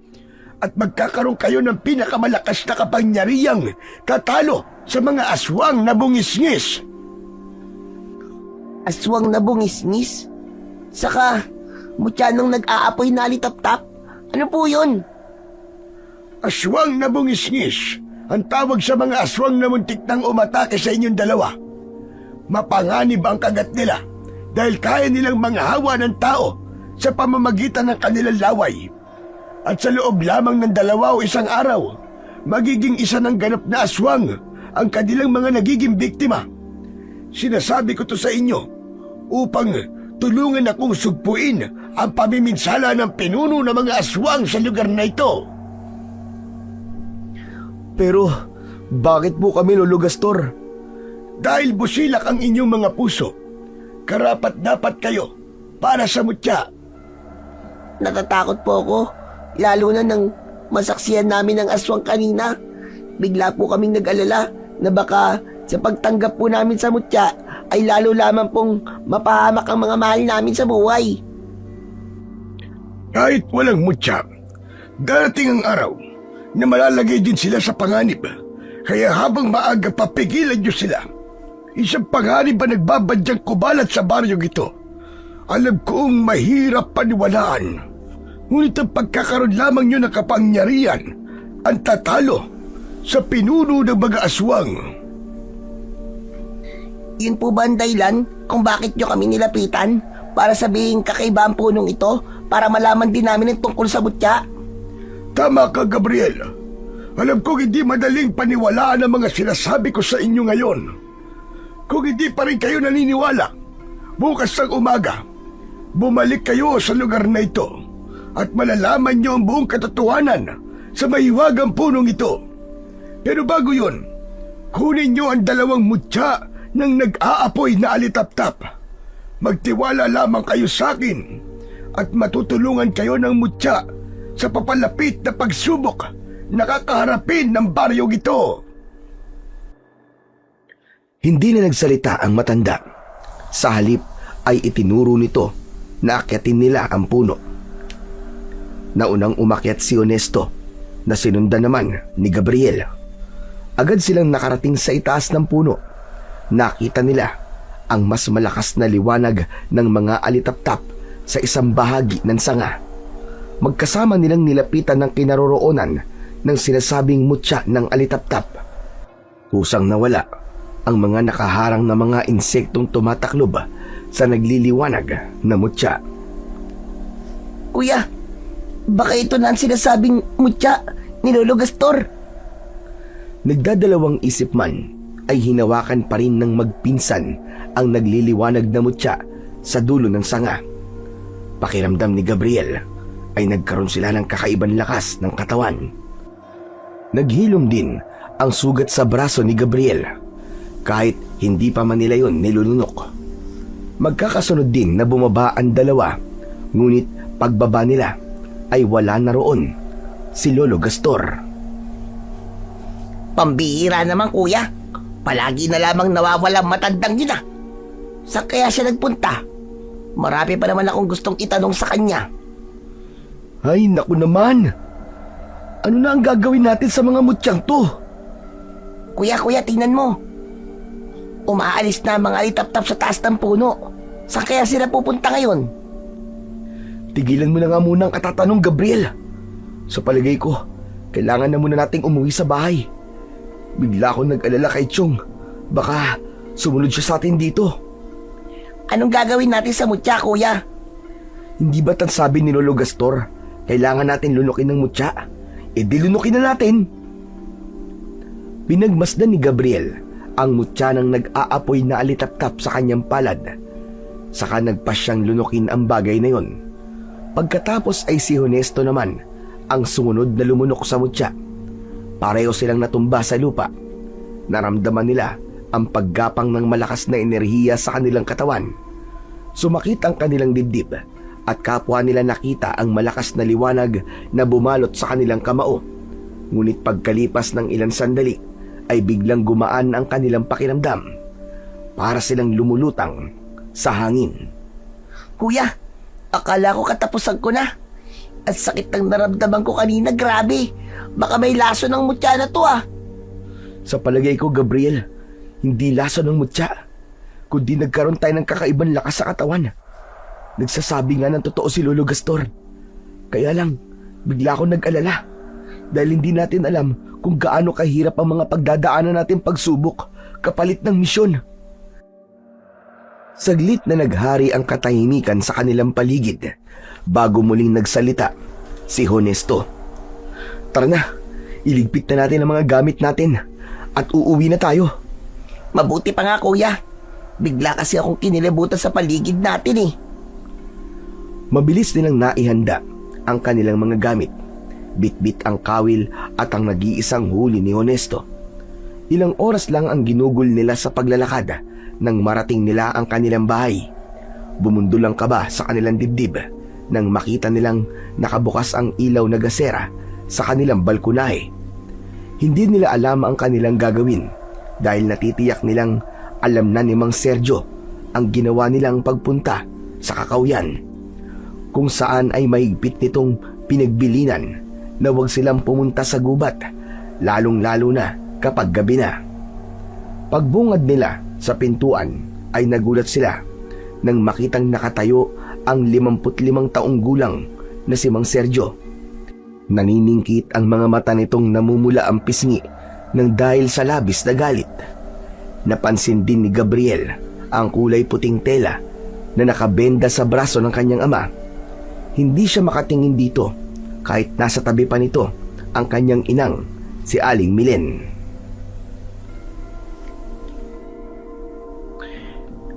at magkakaroon kayo ng pinakamalakas na kapangyarihang tatalo sa mga aswang na bungis-ngis. Aswang na bungis-ngis? Saka, mutya nang nag-aapoy na alitap-tap? Ano po yun? Aswang na bungis-ngis ang tawag sa mga aswang na muntik nang umatake sa inyong dalawa. Mapanganib ang kagat nila dahil kaya nilang manghawa ng tao sa pamamagitan ng kanilang laway. At sa loob lamang ng 2 o 1 araw, magiging isa ng ganap na aswang ang kanilang mga nagiging biktima. Sinasabi ko to sa inyo upang tulungan akong sugpuin ang pamiminsala ng pinuno ng mga aswang sa lugar na ito. Pero, bakit po kami, Lolo Gastor? Dahil busilak ang inyong mga puso, karapat-dapat kayo para sa mutya. Natatakot po ako, lalo na nang masaksiyan namin ang aswang kanina. bigla po kaming nag-alala na baka sa pagtanggap po namin sa mutya ay lalo lamang pong mapahamak ang mga mahal namin sa buhay. Kahit walang mutya, darating ang araw na malalagay din sila sa panganib. Kaya habang maaga papigilan niyo sila. Isang panganib ba nagbabadyang kubalat sa baryong ito? Alam kong mahirap paniwalaan. Ngunit ang pagkakaroon lamang niyo ng kapangyarihan ang tatalo sa pinuno ng mga aswang. Yun po ba ang dahilan kung bakit nyo kami nilapitan para sabihin kakaiba ang punong ito para malaman din namin ang tungkol sa mutya? Tama ka, Gabriel. Alam kong hindi madaling paniwalaan ang mga sinasabi ko sa inyo ngayon. Kung hindi pa rin kayo naniniwala, bukas ng umaga, bumalik kayo sa lugar na ito at malalaman niyo ang buong katotohanan sa mahiwagang punong ito. Pero bago yun, kunin niyo ang 2 mutya ng nag-aapoy na alitaptap. Magtiwala lamang kayo sa akin at matutulungan kayo ng mutya sa papalapit na pagsubok na kakaharapin ng baryong ito. Hindi na nagsalita ang matanda. Sa halip ay itinuro nito na akyatin nila ang puno. Naunang umakyat si Honesto na sinundan naman ni Gabriel. Agad silang nakarating sa itaas ng puno. Nakita nila ang mas malakas na liwanag ng mga alitaptap sa isang bahagi ng sanga. Magkasama nilang nilapitan ng kinaroroonan ng sinasabing mutya ng alitaptap. Kusang nawala ang mga nakaharang na mga insektong tumataklob sa nagliliwanag na mutya. Kuya, baka ito na ang sinasabing mutya ni Lolo Gastor. Nagdadalawang isip man ay hinawakan pa rin ng magpinsan ang nagliliwanag na mutya sa dulo ng sanga. Pakiramdam ni Gabriel ay nagkaroon sila ng kakaibang lakas ng katawan. Naghilom din ang sugat sa braso ni Gabriel kahit hindi pa man nila yun nilulunok. Magkakasunod din na bumaba ang dalawa, ngunit pagbaba nila ay wala na roon si Lolo Gastor. Pambihira naman kuya, palagi na lamang nawawalang matandang yun ah. Saan kaya siya nagpunta? Marami pa naman akong gustong itanong sa kanya. Ay naku naman, ano na ang gagawin natin sa mga mutyang to? Kuya, tingnan mo. Umaalis na ang mga alitaptap sa taas ng puno. Saan kaya sila pupunta ngayon? Tigilan mo na nga muna ang katatanong, Gabriel. Sa palagay ko, kailangan na muna nating umuwi sa bahay. Bigla akong nag-alala kay Chong. Baka sumunod siya sa atin dito. Anong gagawin natin sa mutya, kuya? Hindi ba't ang sabi ni Lolo Gastor, kailangan natin lunukin ng mutya? E di lunukin na natin. Pinagmasdan ni Gabriel ang mutya ng nag-aapoy na alitaptap sa kanyang palad. Saka nagpasyang lunukin ang bagay na yon. Pagkatapos ay si Honesto naman ang sumunod na lumunok sa mutya. Pareho silang natumba sa lupa. Naramdaman nila ang paggapang ng malakas na enerhiya sa kanilang katawan. Sumakit ang kanilang dibdib at kapwa nila nakita ang malakas na liwanag na bumalot sa kanilang kamao. Ngunit pagkalipas ng ilang sandali ay biglang gumaan ang kanilang pakiramdam. Para silang lumulutang sa hangin. Kuya, akala ko katapusan ko na. At sakit ng naramdaman ko kanina, grabe. Baka may laso ng mutya na to ah. Sa palagay ko, Gabriel, hindi laso ng mutya, kundi nagkaroon tayo ng kakaibang lakas sa katawan. Nagsasabi nga ng totoo si Lolo Gastor. Kaya lang, bigla akong nag-alala dahil hindi natin alam kung gaano kahirap ang mga pagdadaanan natin pagsubok kapalit ng misyon. Saglit na naghari ang katahimikan sa kanilang paligid bago muling nagsalita si Honesto. Tara na, iligpit na natin ang mga gamit natin at uuwi na tayo. Mabuti pa nga kuya. Bigla kasi akong kinilabutan sa paligid natin eh. Mabilis nilang naihanda ang kanilang mga gamit. Bitbit ang kawil at ang nag-iisang huli ni Honesto. Ilang oras lang ang ginugol nila sa paglalakad nang marating nila ang kanilang bahay. Bumundol ang kaba sa kanilang dibdib nang makita nilang nakabukas ang ilaw na gasera sa kanilang balkonahe. Hindi nila alam ang kanilang gagawin dahil natitiyak nilang alam na ni Mang Sergio ang ginawa nilang pagpunta sa kakawyan, kung saan ay mahigpit nitong pinagbilinan na huwag silang pumunta sa gubat, lalong-lalo na kapag gabi na. Pagbungad nila sa pintuan ay nagulat sila nang makitang nakatayo ang 55 taong gulang na si Mang Sergio. Naniningkit ang mga mata nitong namumula ang pisngi nang dahil sa labis na galit. Napansin din ni Gabriel ang kulay puting tela na nakabenda sa braso ng kanyang ama. Hindi siya makatingin dito kahit nasa tabi pa nito ang kanyang inang, si Aling Milen.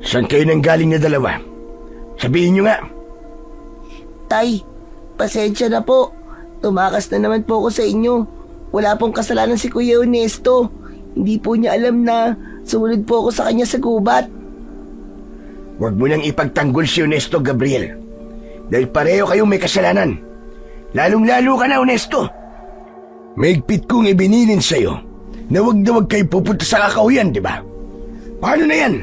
Saan kayo nang galing na dalawa? Sabihin nyo nga. Tay, pasensya na po. Tumakas na naman po ako sa inyo. Wala pong kasalanan si Kuya Ernesto. Hindi po niya alam na sumunod po ako sa kanya sa gubat. Huwag mo nang ipagtanggol si Ernesto, Gabriel. Dahil pareho kayong may kasalanan. Lalong-lalo ka na, Ernesto. Maigpit kong ibinilin sa'yo na huwag kayo pupunta sa kakawyan, di ba? Paano na yan?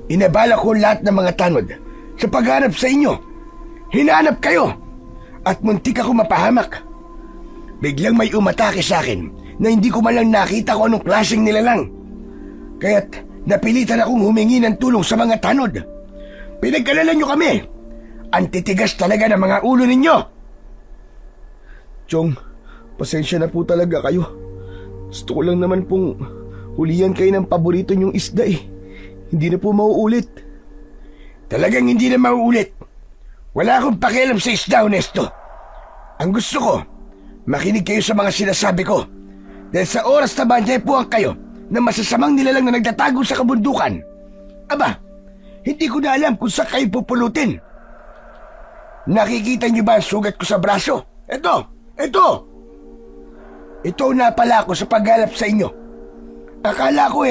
Inabala ko lahat ng mga tanod sa paghanap sa inyo. Hinanap kayo at muntik ako mapahamak. Biglang may umatake sa akin na hindi ko man lang nakita kung anong klaseng nilalang. Kaya't napilitan akong humingi ng tulong sa mga tanod. Pinagkalala nyo kami. Ang titigas talaga ng mga ulo ninyo. Chong, pasensya na po talaga kayo. Gusto ko lang naman pong hulihan kayo ng paborito niyong isda eh. Hindi na po mauulit. Talagang hindi na mauulit. Wala akong pakialam sa isda, Ernesto. Ang gusto ko, makinig kayo sa mga sinasabi ko. Dahil sa oras na banyapuan kayo na masasamang nilalang na nagtatago sa kabundukan. Aba, hindi ko na alam kung saan kayo pupulutin. Nakikita niyo ba ang sugat ko sa braso? Ito! Ito na pala ako sa paghalap sa inyo. Akala ko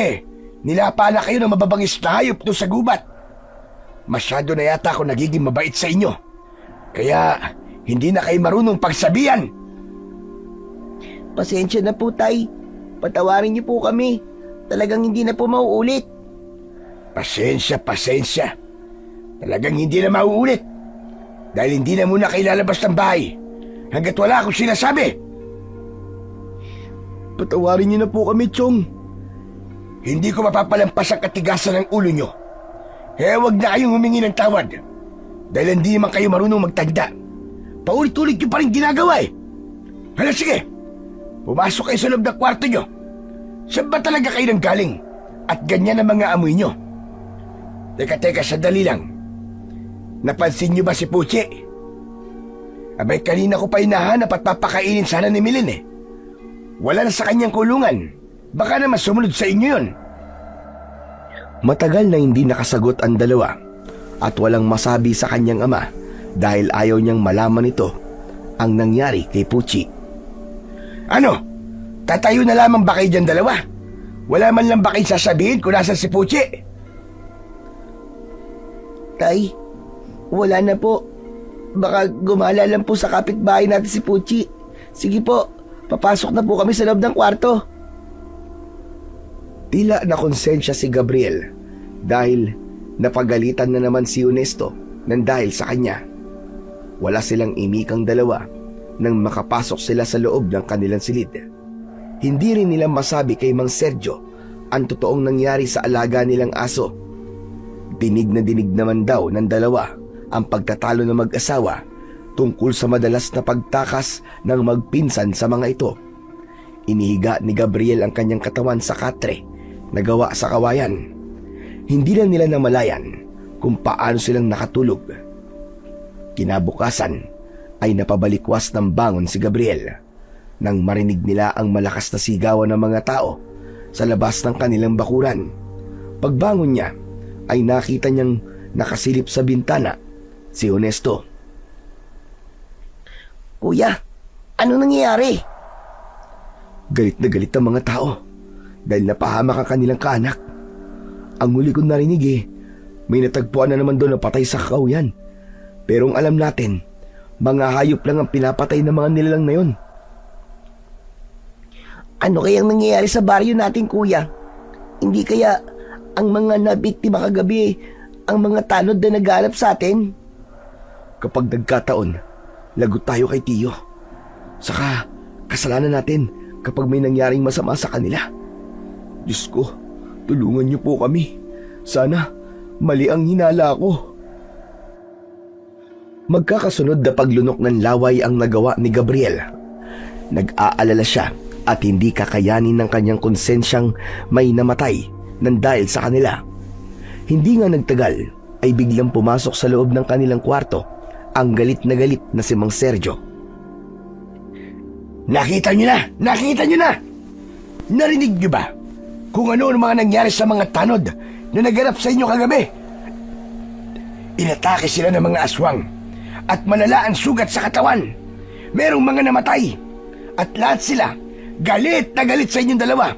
nilapala kayo ng mababangis na hayop doon sa gubat. Masyado na yata ako nagiging mabait sa inyo. Kaya hindi na kayo marunong pagsabihan. Pasensya na po, Tay. Patawarin niyo po kami. Talagang hindi na po mauulit. Pasensya. Talagang hindi na mauulit. Dahil hindi na muna kayo lalabas ng bahay hanggat wala akong sinasabi. Patawarin niyo na po kami, Chong. Hindi ko mapapalampas ang katigasan ng ulo nyo. Kaya huwag na kayong humingi ng tawad. Dahil hindi naman kayo marunong magtanda. Paulit-ulit nyo pa rin ginagawa eh. Hala sige, pumasok kayo sa loob ng kwarto nyo. Saan ba talaga kayo nang galing? At ganyan ang mga amoy nyo. Teka, sandali lang. Napansin nyo ba si Puchi? Abay, kanina ko pa hinahanap at papakainin sana ni Milin eh. Wala na sa kanyang kulungan. Baka naman sumunod sa inyo yun. Matagal na hindi nakasagot ang dalawa at walang masabi sa kanyang ama dahil ayaw niyang malaman ito ang nangyari kay Puchi. Ano? Tatayo na lamang ba kayo dyan dalawa? Wala man lang ba kayo sasabihin kung nasan si Puchi? Tay, wala na po. Baka gumala lang po sa kapitbahay natin si Puchi. Sige po, papasok na po kami sa loob ng kwarto. Tila na konsensya si Gabriel dahil napagalitan na naman si Ernesto nang dahil sa kanya. Wala silang imikang dalawa nang makapasok sila sa loob ng kanilang silid. Hindi rin nila masabi kay Mang Sergio ang totoong nangyari sa alaga nilang aso. Dinig na dinig naman daw ng dalawa ang pagtatalo ng mag-asawa tungkol sa madalas na pagtakas ng magpinsan sa mga ito. Inihiga ni Gabriel ang kanyang katawan sa katre na gawa sa kawayan. Hindi lang nila namalayan kung paano silang nakatulog. Kinabukasan ay napabalikwas ng bangon si Gabriel nang marinig nila ang malakas na sigawan ng mga tao sa labas ng kanilang bakuran. Pagbangon niya ay nakita niyang nakasilip sa bintana si Ernesto. Kuya, ano nangyayari? Galit na galit ang mga tao dahil napahamak ang kanilang kaanak. Ang huli kong narinig may natagpuan na naman doon na patay sa kakawyan. Pero ang alam natin, mga hayop lang ang pinapatay ng mga nilalang na yon. Ano kayang nangyayari sa baryo natin, kuya? Hindi kaya ang mga nabiktima kagabi ang mga tanod na naghanap sa atin? Kapag nagkataon, lagot tayo kay Tiyo. Saka, kasalanan natin kapag may nangyaring masama sa kanila. Diyos ko, tulungan niyo po kami. Sana, mali ang hinala ko. Magkakasunod na paglunok ng laway ang nagawa ni Gabriel. Nag-aalala siya at hindi kakayanin ng kanyang konsensyang may namatay nang dahil sa kanila. Hindi nga nagtagal ay biglang pumasok sa loob ng kanilang kwarto ang galit na si Mang Sergio. Nakita niyo na! Nakita niyo na! Narinig niyo ba kung ano ang mga nangyari sa mga tanod na naganap sa inyo kagabi? Inatake sila ng mga aswang at malala ang sugat sa katawan. Merong mga namatay at lahat sila galit na galit sa inyong dalawa.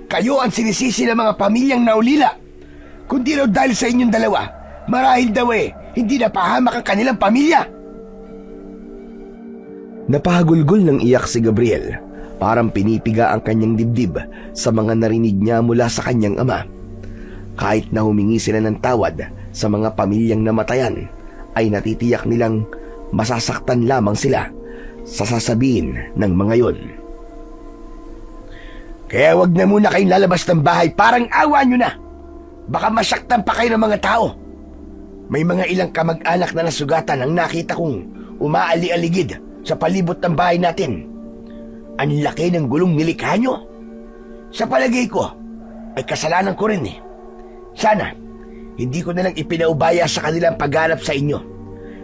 Kayo ang sinisisi ng mga pamilyang naulila. Kundi raw dahil sa inyong dalawa, marahil daw hindi napahamak ang kanilang pamilya. Napahagulgol ng iyak si Gabriel. Parang pinipiga ang kanyang dibdib sa mga narinig niya mula sa kanyang ama. Kahit na humingi sila ng tawad sa mga pamilyang namatayan, ay natitiyak nilang masasaktan lamang sila sa sasabihin ng mga yon. Kaya wag na muna kayong lalabas ng bahay, parang awa nyo na. Baka masaktan pa kayo ng mga tao. May mga ilang kamag-anak na nasugatan ang nakita kong umaali-aligid sa palibot ng bahay natin. Ang laki ng gulong nilikha nyo. Sa palagay ko, ay kasalanan ko rin eh. Sana, hindi ko na lang ipinaubaya sa kanilang paghanap sa inyo.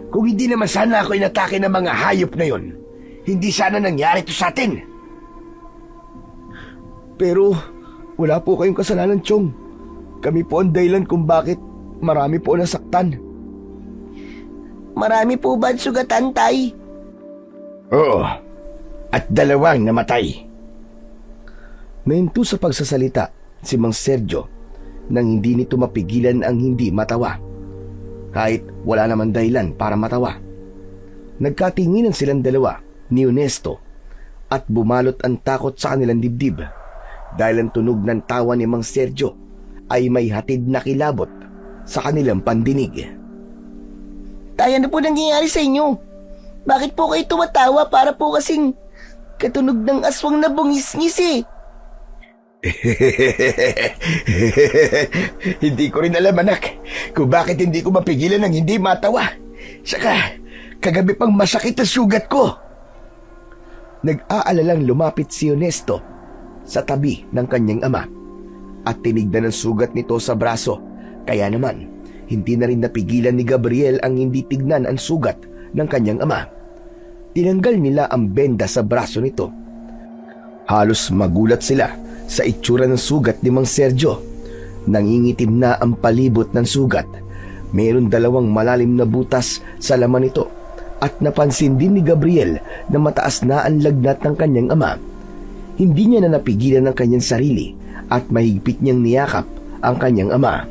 Kung hindi naman sana ako inatake ng mga hayop na yon, hindi sana nangyari to sa atin. Pero wala po kayong kasalanan, Chong. Kami po ang dahilan kung bakit marami po nasaktan. Marami po ba sugatan, tay? Oo, at dalawang namatay. Nahinto sa pagsasalita si Mang Sergio nang hindi nito mapigilan ang hindi matawa. Kahit wala naman dahilan para matawa. Nagkatinginan silang dalawa ni Honesto at bumalot ang takot sa kanilang dibdib dahil ang tunog ng tawa ni Mang Sergio ay may hatid na kilabot sa kanilang pandinig. Tay, ano po nangyayari sa inyo? Bakit po kayo tumatawa? Para po kasing katunog ng aswang na bungis-ngis eh. Hindi ko rin alam, anak, kung bakit hindi ko mapigilan ng hindi matawa. Saka, kagabi pang masakit ang sugat ko. Nag-aalalang lumapit si Honesto sa tabi ng kanyang ama at tinignan ang sugat nito sa braso. Kaya naman, hindi na rin napigilan ni Gabriel ang hindi tignan ang sugat ng kanyang ama. Tinanggal nila ang benda sa braso nito. Halos magulat sila sa itsura ng sugat ni Mang Sergio. Nangingitim na ang palibot ng sugat. Mayroon dalawang malalim na butas sa laman nito at napansin din ni Gabriel na mataas na ang lagnat ng kanyang ama. Hindi niya na napigilan ang kanyang sarili at mahigpit niyang niyakap ang kanyang ama.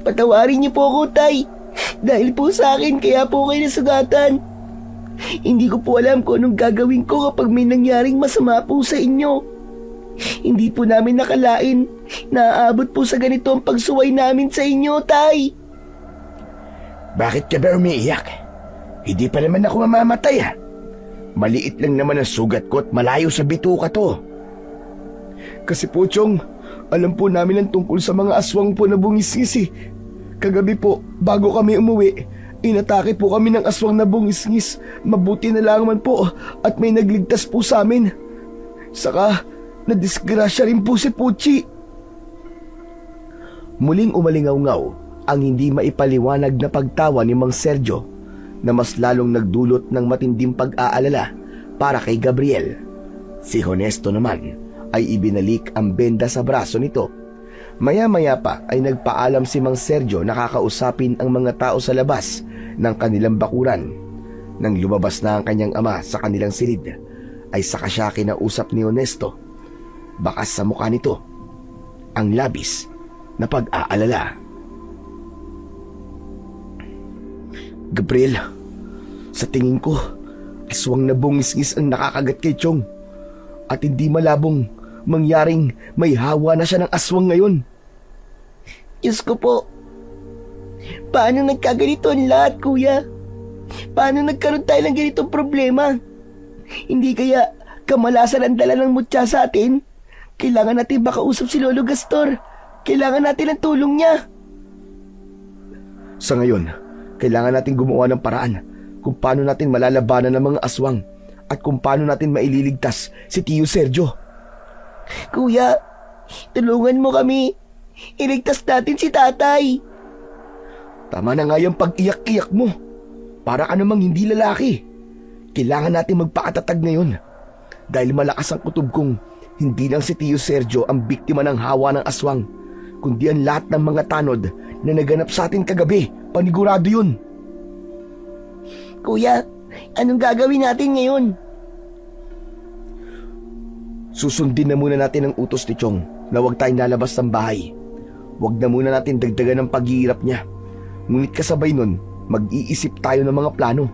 Patawarin niyo po ako, tay. Dahil po sa akin, kaya po kayo nasugatan. Hindi ko po alam kung anong gagawin ko kapag may nangyaring masama po sa inyo. Hindi po namin nakalain na aabot po sa ganito ang pagsuway namin sa inyo, tay. Bakit ka ba umiiyak? Hindi pa naman ako mamamatay ha. Maliit lang naman ang sugat ko at malayo sa bituka to. Kasi po, Chong, alam po namin ang tungkol sa mga aswang po na bungis-ngis eh. Kagabi po, bago kami umuwi, inatake po kami ng aswang na bungis-ngis. Mabuti na lang man po at may nagligtas po sa amin. Saka, nadisgrasya rin po si Pucci. Muling umalingaw-ngaw ang hindi maipaliwanag na pagtawa ni Mang Sergio na mas lalong nagdulot ng matinding pag-aalala para kay Gabriel. Si Honesto naman ay ibinalik ang benda sa braso nito. Maya-maya pa ay nagpaalam si Mang Sergio na kakausapin ang mga tao sa labas ng kanilang bakuran. Nang lumabas na ang kanyang ama sa kanilang silid, ay saka siya kinausap ni Honesto. Bakas sa mukha nito ang labis na pag-aalala. Gabriel, sa tingin ko, aswang na bungis-ngis ang nakakagat kay Chong. at hindi malabong mangyaring may hawa na siya ng aswang ngayon. Diyos ko po. Paano nagkaganito ang lahat, kuya? Paano nagkaroon tayo ng ganitong problema? Hindi kaya kamalasan ang dala ng mutya sa atin? Kailangan natin makausap si Lolo Gastor. Kailangan natin ang tulong niya. Sa ngayon, kailangan natin gumawa ng paraan kung paano natin malalabanan ng mga aswang at kung paano natin maililigtas si Tio Sergio. Kuya, tulungan mo kami. Iligtas natin si tatay. Tama na nga yung pag-iyak-iyak mo. Para ka namang hindi lalaki. Kailangan natin magpakatatag ngayon. Dahil malakas ang kutob kong hindi lang si Tio Sergio ang biktima ng hawa ng aswang, kundi ang lahat ng mga tanod na naganap sa atin kagabi. Panigurado yun. Kuya, anong gagawin natin ngayon? Susundin na muna natin ang utos ni Chong na huwag tayong lalabas ng bahay. Huwag na muna natin dagdagan ng paghihirap niya. Ngunit kasabay nun, mag-iisip tayo ng mga plano.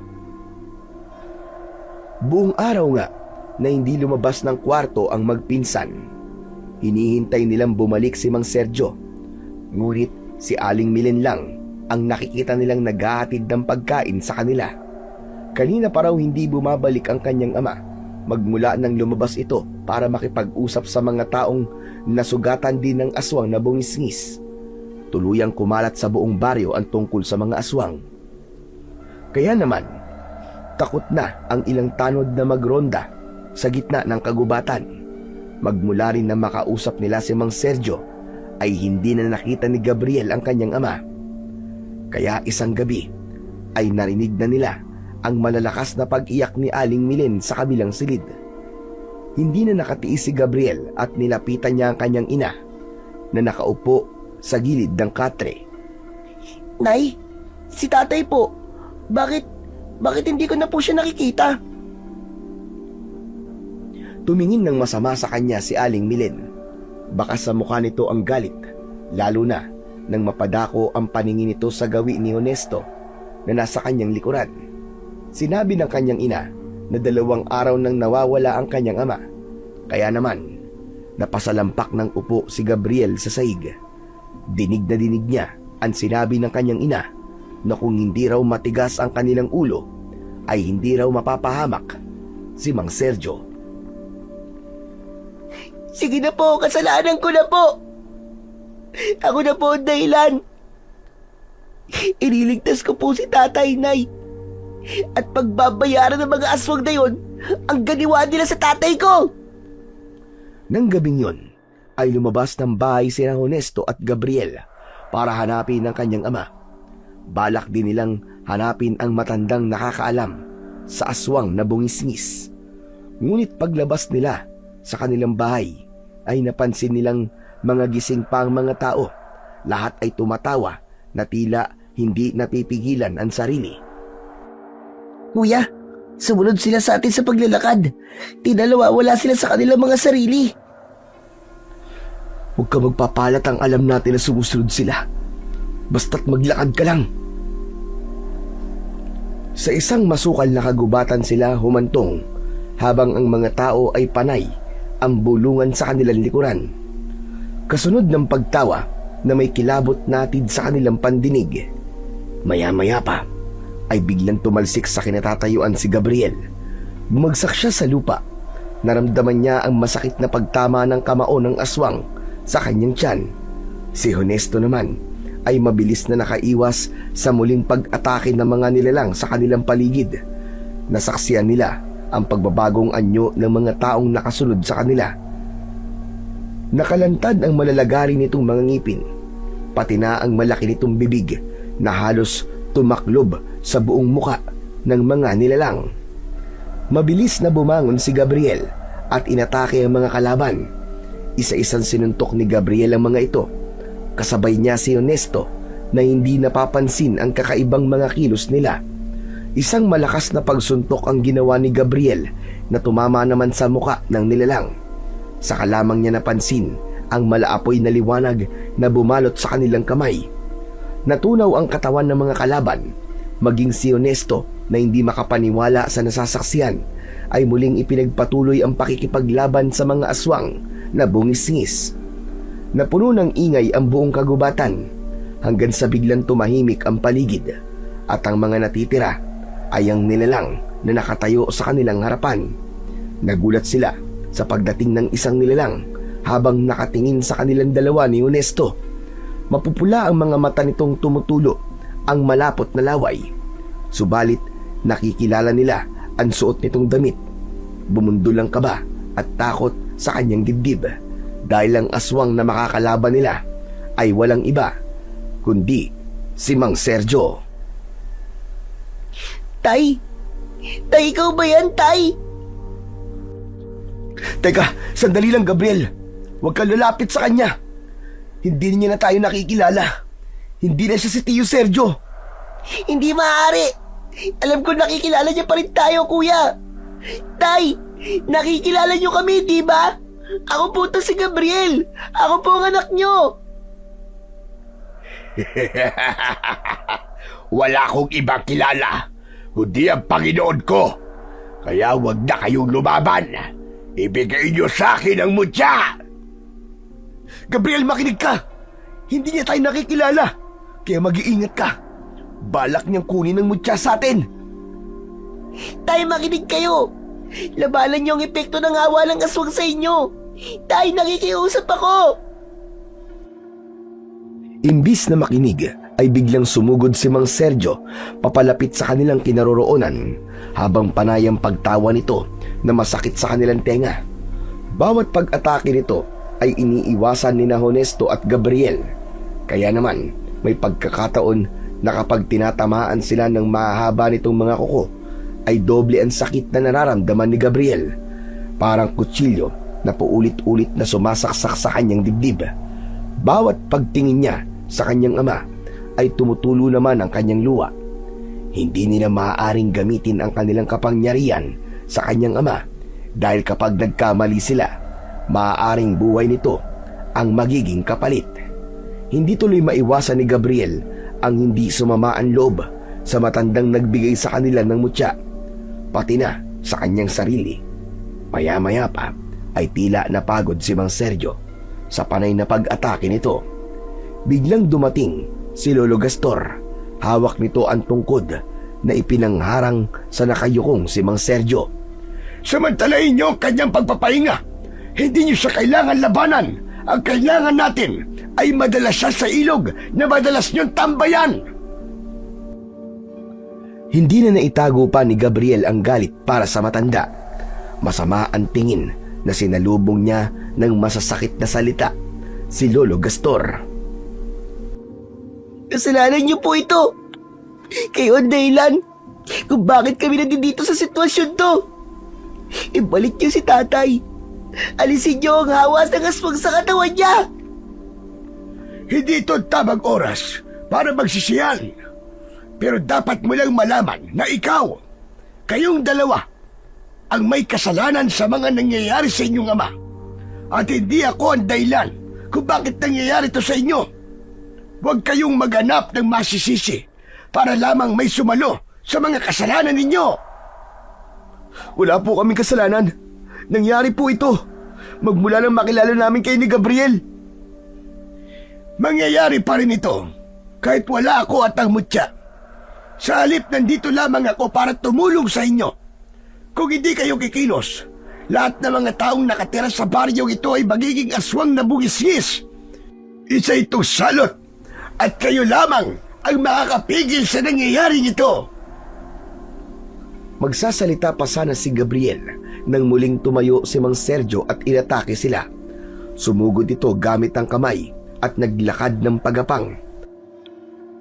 Buong araw nga na hindi lumabas ng kwarto ang magpinsan. Hinihintay nilang bumalik si Mang Sergio. Ngunit si Aling Milen lang ang nakikita nilang naghahatid ng pagkain sa kanila. Kanina pa raw hindi bumabalik ang kanyang ama magmula nang lumabas ito para makipag-usap sa mga taong nasugatan din ng aswang na bungisngis. Tuluyang kumalat sa buong baryo ang tungkol sa mga aswang. Kaya naman, takot na ang ilang tanod na magronda sa gitna ng kagubatan. Magmula rin na makausap nila si Mang Sergio ay hindi na nakita ni Gabriel ang kanyang ama. Kaya isang gabi ay narinig na nila ang malalakas na pag-iyak ni Aling Milen sa kabilang silid. Hindi na nakatiis si Gabriel at nilapitan niya ang kanyang ina na nakaupo sa gilid ng katre. Nay, si tatay po. Bakit hindi ko na po siya nakikita? Tumingin ng masama sa kanya si Aling Milen. Baka sa mukha nito ang galit, lalo na nang mapadako ang paningin nito sa gawi ni Honesto na nasa kanyang likuran. Sinabi ng kanyang ina na 2 araw nang nawawala ang kanyang ama. Kaya naman, napasalampak ng upo si Gabriel sa sahig. Dinig na dinig niya ang sinabi ng kanyang ina na kung hindi raw matigas ang kanilang ulo, ay hindi raw mapapahamak si Mang Sergio. Sige na po, kasalanan ko na po. Ako na po ang dahilan. Ililigtas ko po si tatay, nay. At pagbabayaran ng mga aswang na yun, ang ganiwa nila sa tatay ko. Nang gabing yun, ay lumabas ng bahay sina Honesto at Gabriel para hanapin ang kanyang ama. Balak din nilang hanapin ang matandang nakakaalam sa aswang na bungisngis. Ngunit paglabas nila sa kanilang bahay, ay napansin nilang mga gising pa ang mga tao. Lahat ay tumatawa na tila hindi napipigilan ang sarili. Kuya, sumunod sila sa atin sa paglalakad. Tinalawawala sila sa kanilang mga sarili. Huwag ka magpapalat, ang alam natin na sumusunod sila. Basta't maglakad ka lang. Sa isang masukal na kagubatan sila humantong habang ang mga tao ay panay ang bulungan sa kanilang likuran. Kasunod ng pagtawa na may kilabot natid sa kanilang pandinig. Maya-maya pa ay biglang tumalsik sa kinatatayuan si Gabriel. Bumagsak siya sa lupa. Naramdaman niya ang masakit na pagtama ng kamao ng aswang sa kanyang tiyan. Si Honesto naman ay mabilis na nakaiwas sa muling pag-atake ng mga nilalang sa kanilang paligid. Nasaksiyan nila ang pagbabagong anyo ng mga taong nakasunod sa kanila. Nakalantad ang malalagari nitong mga ngipin, pati na ang malaki nitong bibig na halos tumaklob sa buong muka ng mga nilalang. Mabilis na bumangon si Gabriel at inatake ang mga kalaban. Isa-isang sinuntok ni Gabriel ang mga ito. Kasabay niya si Honesto na hindi napapansin ang kakaibang mga kilos nila. Isang malakas na pagsuntok ang ginawa ni Gabriel na tumama naman sa muka ng nilalang. Saka lamang niya napansin ang malaapoy na liwanag na bumalot sa kanilang kamay. Natunaw ang katawan ng mga kalaban, maging si Honesto na hindi makapaniwala sa nasasaksiyan ay muling ipinagpatuloy ang pakikipaglaban sa mga aswang na bungis-ngis. Napuno ng ingay ang buong kagubatan hanggang sa biglang tumahimik ang paligid at ang mga natitira ay ang nilalang na nakatayo sa kanilang harapan. Nagulat sila sa pagdating ng isang nilalang habang nakatingin sa kanilang dalawa ni Honesto. Mapupula ang mga mata nitong tumutulo ang malapot na laway. Subalit nakikilala nila ang suot nitong damit. Bumundol ang kaba at takot sa kanyang dibdib dahil ang aswang na makakalaban nila ay walang iba kundi si Mang Sergio. Tay! Tay, ikaw ba yan, Tay? Teka, sandali lang Gabriel. Huwag kang lalapit sa kanya. Hindi niya na tayo nakikilala. Hindi na siya si Tio Sergio. Hindi maaari. Alam ko nakikilala niya pa rin tayo, kuya. Tay, nakikilala niyo kami, di ba? Ako po to si Gabriel. Ako po ang anak niyo. Wala akong ibang kilala, kundi ang Panginoon ko. Kaya huwag na kayong lumaban. Ibigay niyo sa akin ang mutya. Gabriel, makinig ka. Hindi niya tayo nakikilala. Kaya mag-iingat ka. Balak niyang kunin ang mutya sa atin. Tay, makinig kayo. Labanan niyo ang epekto ng awa ng aswang sa inyo. Tay, nakikiusap ako. Imbis na makinig, ay biglang sumugod si Mang Sergio papalapit sa kanilang kinaroroonan habang panayang pagtawa nito na masakit sa kanilang tenga. Bawat pag-atake nito ay iniiwasan ni Honesto at Gabriel. Kaya naman may pagkakataon na kapag tinatamaan sila ng mahahaba nitong mga kuko ay doble ang sakit na nararamdaman ni Gabriel. Parang kutsilyo na paulit-ulit na sumasaksak sa kanyang dibdib. Bawat pagtingin niya sa kanyang ama ay tumutulo naman ang kanyang luha. Hindi nila maaaring gamitin ang kanilang kapangyarihan sa kanyang ama dahil kapag nagkamali sila, maaaring buhay nito ang magiging kapalit. Hindi tuloy maiwasan ni Gabriel ang hindi sumama ang loob sa matandang nagbigay sa kanila ng mutya, pati na sa kanyang sarili. Maya-maya pa ay tila napagod si Mang Sergio sa panay na pag-atake nito. Biglang dumating si Lolo Gastor. Hawak nito ang tungkod na ipinangharang sa nakayukong si Mang Sergio. Samantalahin niyo ang kanyang pagpapahinga. Hindi niyo siya kailangan labanan. Ang kailangan natin ay madalas siya sa ilog na madalas niyong tambayan. Hindi na naitago pa ni Gabriel ang galit para sa matanda. Masama ang tingin na sinalubong niya ng masasakit na salita si Lolo Gastor. Kasalanan niyo po ito. Kayo ang dahilan kung bakit kami nandito sa sitwasyon to. Ibalik niyo si tatay. Alisin niyo ang hawas ng aswang sa katawan niya. Hindi ito tamang oras para magsisiyan. Pero dapat mo lang malaman na ikaw, kayong dalawa, ang may kasalanan sa mga nangyayari sa inyong ama. At hindi ako ang dahilan kung bakit nangyayari ito sa inyo. Huwag kayong maghanap ng masisisi para lamang may sumalo sa mga kasalanan ninyo. Wala po kaming kasalanan. Nangyari po ito magmula nang makilala namin kayo ni Gabriel. Mangyayari pa rin ito kahit wala ako at ang mutya. Sa halip nandito lamang ako para tumulong sa inyo. Kung hindi kayo kikilos, lahat ng mga taong nakatira sa baryong ito ay magiging aswang na bungis-ngis. Isa itong salot at kayo lamang ang makakapigil sa nangyayaring ito. Magsasalita pa sana si Gabriel nang muling tumayo si Mang Sergio at inatake sila. Sumugod ito gamit ang kamay at naglakad ng pagapang.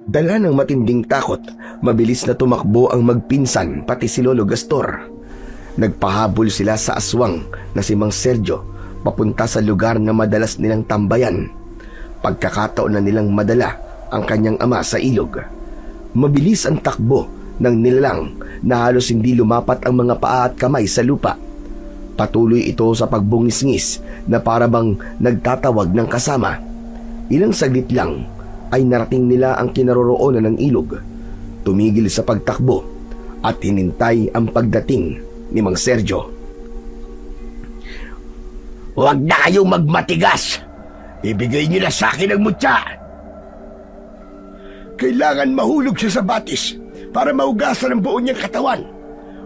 Dala ng matinding takot, mabilis na tumakbo ang magpinsan pati si Lolo Gastor. Nagpahabol sila sa aswang na si Mang Sergio papunta sa lugar na madalas nilang tambayan. Pagkakataon na nilang madala ang kanyang ama sa ilog. Mabilis ang takbo ng nilalang na halos hindi lumapat ang mga paa at kamay sa lupa. Patuloy ito sa pagbungis-ngis na para bang nagtatawag ng kasama. Ilang saglit lang ay narating nila ang kinaroroonan ng ilog. Tumigil sa pagtakbo at hinintay ang pagdating ni Mang Sergio. Huwag na kayong magmatigas. Ibigay niyo na sa akin ang mutya. Kailangan mahulog siya sa batis para mahugasan ang buo niyang katawan.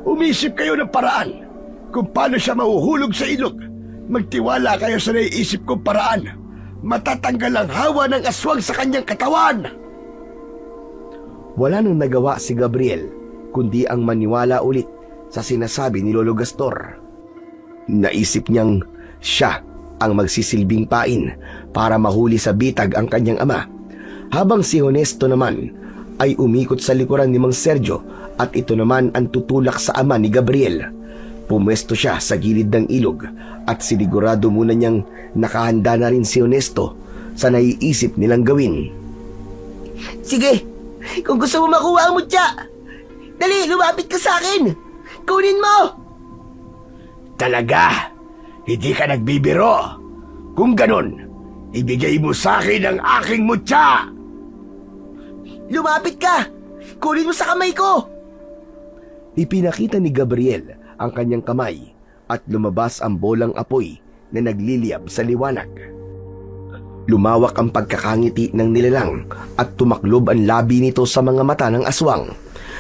Umisip kayo ng paraan kung paano siya mahuhulog sa ilog. Magtiwala kayo sa naiisip kong paraan. Matatanggal ang hawa ng aswang sa kanyang katawan. Wala nang nagawa si Gabriel kundi ang maniwala ulit sa sinasabi ni Lolo Gastor. Naisip niyang siya ang magsisilbing pain para mahuli sa bitag ang kanyang ama, habang si Honesto naman ay umikot sa likuran ni Mang Sergio at ito naman ang tutulak sa ama ni Gabriel. Pumwesto siya sa gilid ng ilog at sinigurado muna niyang nakahanda na rin si Honesto sa naiisip nilang gawin. Sige, kung gusto mo makuha ang mutya, dali, lumapit ka sa akin. Kunin mo! Talaga? Hindi ka nagbibiro? Kung ganun, ibigay mo sa akin ang aking mutya! Lumapit ka! Kunin mo sa kamay ko! Ipinakita ni Gabriel ang kanyang kamay at lumabas ang bolang apoy na nagliliyab sa liwanag. Lumawak ang pagkakangiti ng nilalang at tumaklob ang labi nito sa mga mata ng aswang.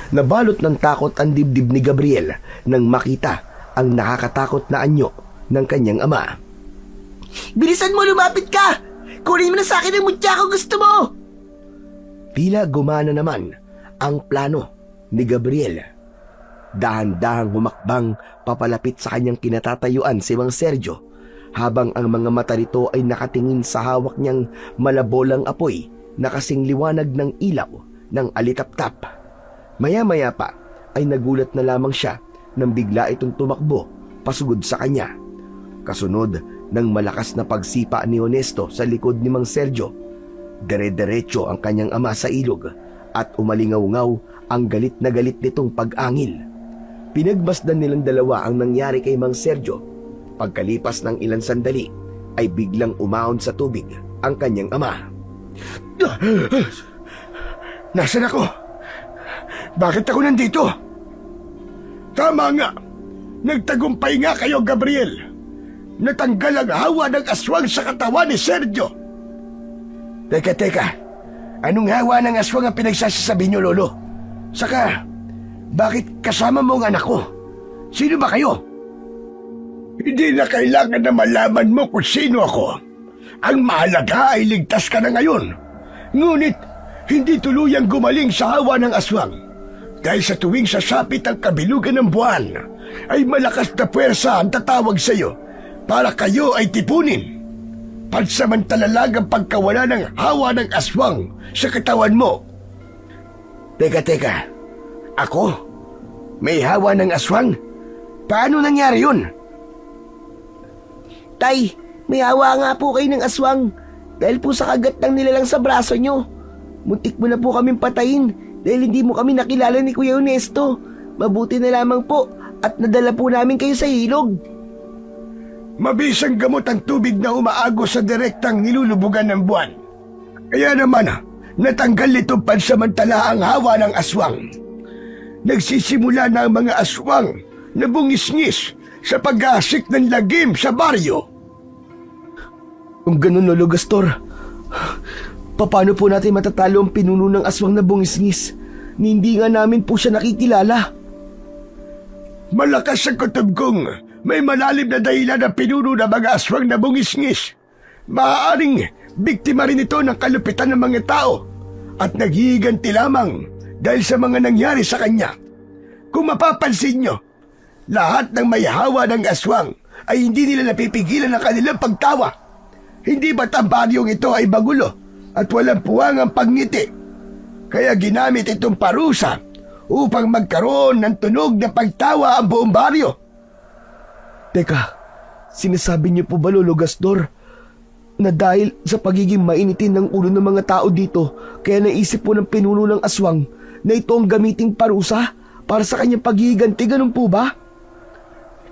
Nabalot ng takot ang dibdib ni Gabriel nang makita ang nakakatakot na anyo ng kanyang ama. Bilisan mo, lumapit ka! Kunin mo na sa akin ang mutya kung gusto mo! Tila gumana naman ang plano ni Gabriel. Dahan-dahang humakbang papalapit sa kanyang kinatatayuan si Mang Sergio, habang ang mga mata nito ay nakatingin sa hawak niyang malabolang apoy na kasing liwanag ng ilaw ng alitaptap. Maya-maya pa ay nagulat na lamang siya nang bigla itong tumakbo pasugod sa kanya. Kasunod ng malakas na pagsipa ni Honesto sa likod ni Mang Sergio, dire-diretso ang kanyang ama sa ilog at umalingaw-ngaw ang galit na galit nitong pag-angil. Pinagmasdan nilang dalawa ang nangyari kay Mang Sergio. Pagkalipas ng ilang sandali ay biglang umahon sa tubig ang kanyang ama. Nasaan ako? Bakit ako nandito? Tama nga! Nagtagumpay nga kayo, Gabriel! Natanggal ang hawa ng aswang sa katawan ni Sergio! Teka. Anong hawa ng aswang ang pinagsasasabi niyo, Lolo? Saka, bakit kasama mo ang anak ko? Sino ba kayo? Hindi na kailangan na malaman mo kung sino ako. Ang mahalaga ay ligtas ka na ngayon. Ngunit, hindi tuluyang gumaling sa hawa ng aswang. Dahil sa tuwing sasapit ang kabilugan ng buwan, ay malakas na puwersa ang tatawag sa iyo para kayo ay tipunin. Pansamantala lang ang pagkawala ng hawa ng aswang sa katawan mo. Teka. Ako? May hawa ng aswang? Paano nangyari yun? Tay, may hawa nga po kayo ng aswang dahil po sa kagat ng nilalang sa braso nyo. Muntik mo na po kaming patayin dahil hindi mo kami nakilala ni Kuya Honesto. Mabuti na lamang po at nadala po namin kayo sa ilog. Mabisang gamot ang tubig na umaagos sa direktang nilulubugan ng buwan. Kaya naman, natanggal nito pansamantala ang hawa ng aswang. Nagsisimula na ang mga aswang na bungis-ngis sa pag-aasik ng lagim sa baryo. Kung ganun, Lolo Gastor, paano po natin matatalo ang pinuno ng aswang na bungis-ngis? Hindi nga namin po siya nakikilala. Malakas ang kutob kong may malalim na dahilan ng pinuno ng mga aswang na bungis-ngis. Maaaring biktima rin ito ng kalupitan ng mga tao at naghihiganti lamang dahil sa mga nangyari sa kanya. Kung mapapansin nyo, lahat ng may hawa ng aswang ay hindi nila napipigilan ang kanilang pagtawa. Hindi ba't ang baryong ito ay magulo at walang puwang ang pagngiti? Kaya ginamit itong parusa upang magkaroon ng tunog na pagtawa ang buong baryo. Teka, sinasabi niyo po ba, Lolo Gastor, na dahil sa pagiging mainitin ng ulo ng mga tao dito, kaya naisip po ng pinuno ng aswang na ito ang gamiting parusa para sa kanyang paghihiganti, ganun po ba?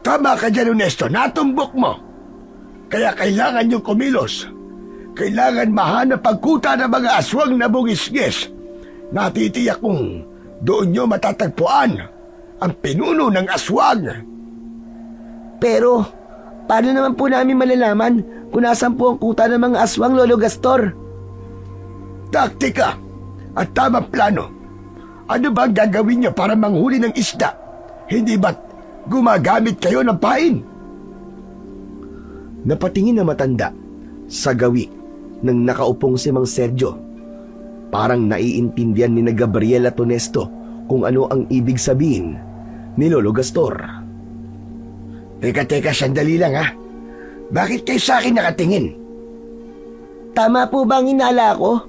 Tama ka dyan, Honesto, natumbok mo. Kaya kailangan niyong kumilos. Kailangan mahanap ang kuta ng mga aswang na bungis-ngis. Natitiyak kong doon niyo matatagpuan ang pinuno ng aswang Pero, paano naman po namin malalaman kung nasan po ang kuta ng mga aswang, Lolo Gastor? Taktika at tamang plano. Ano ba ang gagawin niyo para manghuli ng isda? Hindi ba't gumagamit kayo ng pain? Napatingin na matanda sa gawi ng nakaupong si Mang Sergio. Parang naiintindihan ni na Gabriel at Honesto kung ano ang ibig sabihin ni Lolo Gastor. Teka, sandali lang ha. Bakit kayo sa akin nakatingin? Tama po ba ang inala ko?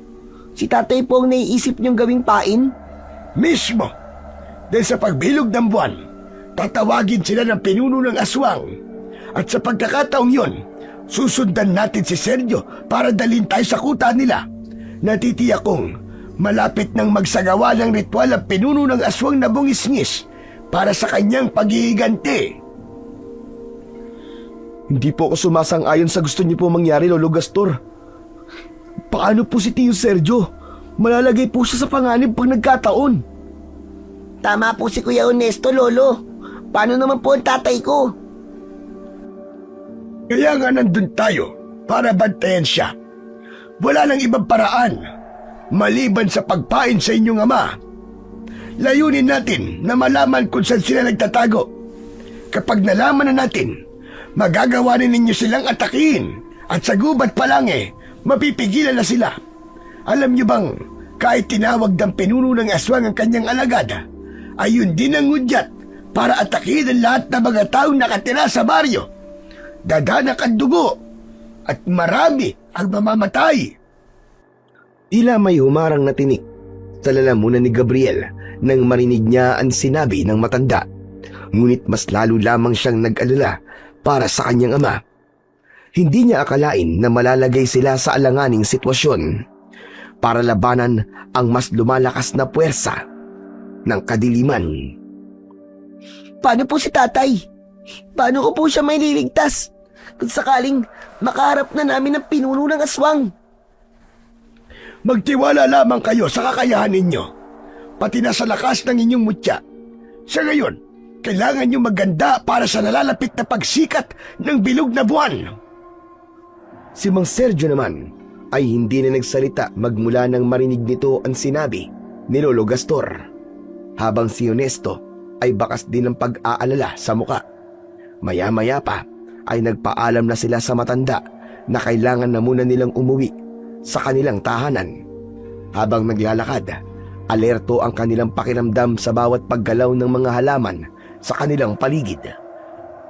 Si tatay po ang naiisip niyong gawing pain? Mismo. Dahil sa pagbilog ng buwan, tatawagin sila ng pinuno ng aswang. At sa pagkakataong yon, susundan natin si Sergio para dalhin tayo sa kuta nila. Natitiyak kong malapit nang magsagawa ng ritual ang pinuno ng aswang na bungis-ngis para sa kanyang paghihiganti. Hindi po ako sumasang-ayon sa gusto niyo po mangyari, Lolo Gastor. Paano po si Tio Sergio? Malalagay po siya sa panganib pag nagkataon. Tama po si Kuya Honesto, Lolo. Paano naman po ang tatay ko? Kaya nga nandun tayo para bantayan siya. Wala nang ibang paraan maliban sa pagpain sa inyong ama. Layunin natin na malaman kung saan sila nagtatago. Kapag nalaman na natin, magagawa rin ninyo silang atakihin at sa gubat pa lang mapipigilan na sila. Alam niyo bang kahit tinawag ng pinuno ng aswang ang kanyang alagad, ay yun din ang ngudyat para atakihin ang lahat ng mga taong nakatira sa baryo. Dadanak ang dugo at marami ang mamamatay. Tila may humarang na tinik sa lalamunan ni Gabriel nang marinig niya ang sinabi ng matanda. Ngunit mas lalo lamang siyang nag-alala para sa kanyang ama. Hindi niya akalain na malalagay sila sa alanganing sitwasyon para labanan ang mas lumalakas na puwersa ng kadiliman. Paano po si tatay? Paano ko po siya may liligtas kung sakaling makaharap na namin ang pinuno ng aswang? Magtiwala lamang kayo sa kakayahan ninyo, pati na sa lakas ng inyong mutya. Sa ngayon, kailangan nyo maganda para sa nalalapit na pagsikat ng bilog na buwan. Si Mang Sergio naman ay hindi na nagsalita magmula nang marinig nito ang sinabi ni Lolo Gastor, habang si Honesto ay bakas din ng pag-aalala sa muka. Maya-maya pa ay nagpaalam na sila sa matanda na kailangan na muna nilang umuwi sa kanilang tahanan. Habang naglalakad, alerto ang kanilang pakiramdam sa bawat paggalaw ng mga halaman sa kanilang paligid.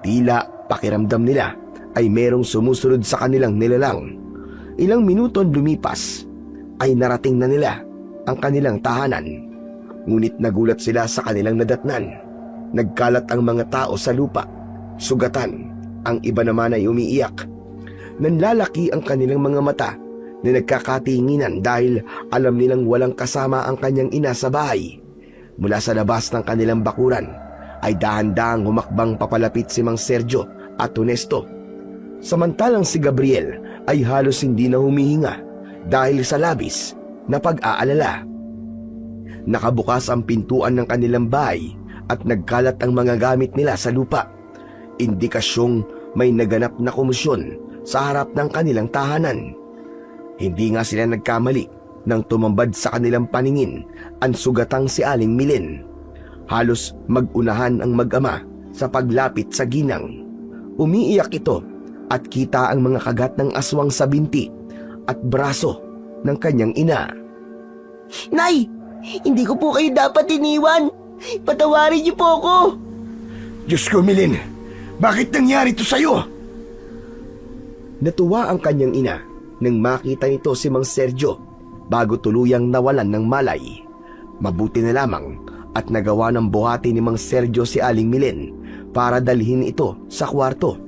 Tila pakiramdam nila ay merong sumusunod sa kanilang nilalang. Ilang minuto lumipas ay narating na nila ang kanilang tahanan. Ngunit nagulat sila sa kanilang nadatnan. Nagkalat ang mga tao sa lupa, sugatan, ang iba naman ay umiiyak. Nanlalaki ang kanilang mga mata na nagkakatinginan dahil alam nilang walang kasama ang kanyang ina sa bahay. Mula sa labas ng kanilang bakuran ay dahan-dahang humakbang papalapit si Mang Sergio at Honesto. Samantalang si Gabriel ay halos hindi na humihinga dahil sa labis na pag-aalala. Nakabukas ang pintuan ng kanilang bahay at nagkalat ang mga gamit nila sa lupa. Indikasyong may naganap na komusyon sa harap ng kanilang tahanan. Hindi nga sila nagkamali nang tumambad sa kanilang paningin ang sugatang si Aling Milen. Halos mag-unahan ang mag-ama sa paglapit sa ginang. Umiiyak ito at kita ang mga kagat ng aswang sa binti at braso ng kanyang ina. Nay! Hindi ko po kayo dapat iniwan! Patawarin niyo po ako! Diyos ko, Milen, bakit nangyari ito sa'yo? Natuwa ang kanyang ina nang makita nito si Mang Sergio bago tuluyang nawalan ng malay. Mabuti na lamang at nagawa ng buhati ni Mang Sergio si Aling Milen para dalhin ito sa kwarto.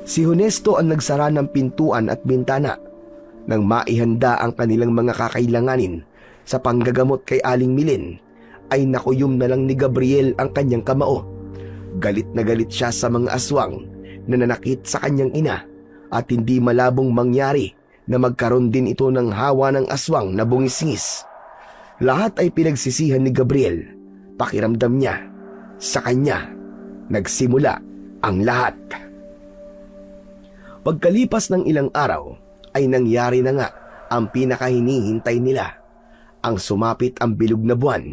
Si Honesto ang nagsara ng pintuan at bintana nang maihanda ang kanilang mga kakailanganin sa panggagamot kay Aling Milen. Ay nakuyom na lang ni Gabriel ang kanyang kamao. Galit na galit siya sa mga aswang na nanakit sa kanyang ina at hindi malabong mangyari na magkaroon din ito ng hawa ng aswang na bungis-ngis. Lahat ay pinagsisihan ni Gabriel. Pakiramdam niya, sa kanya nagsimula ang lahat. Pagkalipas ng ilang araw ay nangyari na nga ang pinakahinihintay nila. Ang sumapit ang bilog na buwan,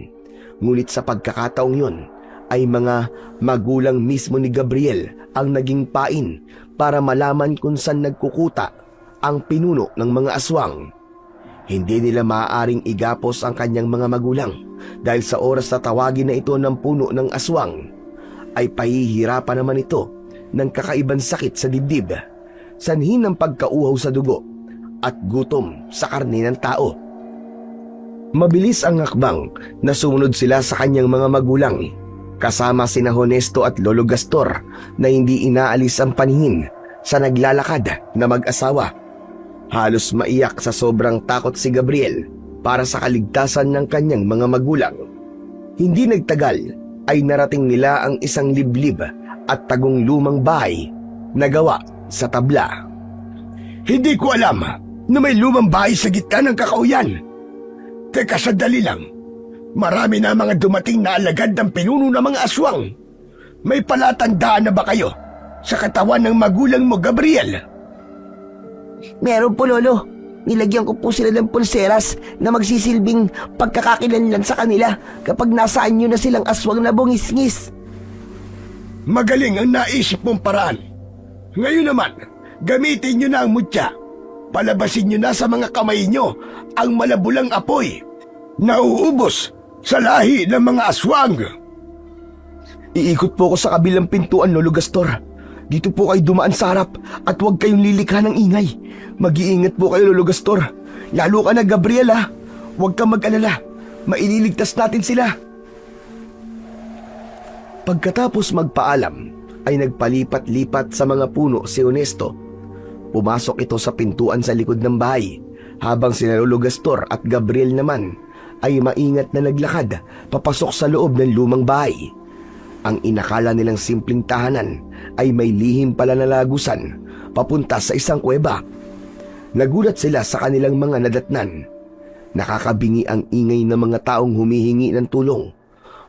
ngunit sa pagkakataong yun ay mga magulang mismo ni Gabriel ang naging pain para malaman kung saan nagkukuta ang pinuno ng mga aswang. Hindi nila maaaring igapos ang kanyang mga magulang dahil sa oras na tawagin na ito ng puno ng aswang ay pahihirapan naman ito ng kakaibang sakit sa dibdib, sanhi ng pagkauhaw sa dugo at gutom sa karne ng tao. Mabilis ang hakbang na sumunod sila sa kanyang mga magulang, kasama sina Honesto at Lolo Gastor na hindi inaalis ang paningin sa naglalakad na mag-asawa. Halos maiyak sa sobrang takot si Gabriel para sa kaligtasan ng kanyang mga magulang. Hindi nagtagal ay narating nila ang isang liblib at tagong lumang bahay na gawa sa tabla. Hindi ko alam na may lumang bahay sa gitna ng kakauyan. Teka, sandali lang. Marami na mga dumating na alagad ng pinuno ng mga aswang. May palatandaan na ba kayo sa katawan ng magulang mo, Gabriel? Meron po, Lolo. Nilagyan ko po sila ng pulseras na magsisilbing pagkakakilanlan sa kanila kapag nasaan nyo na silang aswang na bungis-ngis. Magaling ang naisip mong paraan. Ngayon naman, gamitin nyo na ang mutya. Palabasin nyo na sa mga kamay nyo ang malabulang apoy na uubos sa lahi ng mga aswang. Iikot po ako sa kabilang pintuan, Lolo Gastor. Dito po kayo dumaan sa harap at huwag kayong lilikha ng ingay. Mag-iingat po kayo, Lolo Gastor. Lalo ka na, Gabriel, ha? Huwag kang mag-alala. Maililigtas natin sila. Pagkatapos magpaalam, ay nagpalipat-lipat sa mga puno si Honesto. Pumasok ito sa pintuan sa likod ng bahay, habang sina Lolo Gastor at Gabriel naman ay maingat na naglakad papasok sa loob ng lumang bahay. Ang inakala nilang simpleng tahanan ay may lihim pala na lagusan papunta sa isang kuweba. Nagulat sila sa kanilang mga nadatnan. Nakakabingi ang ingay ng mga taong humihingi ng tulong.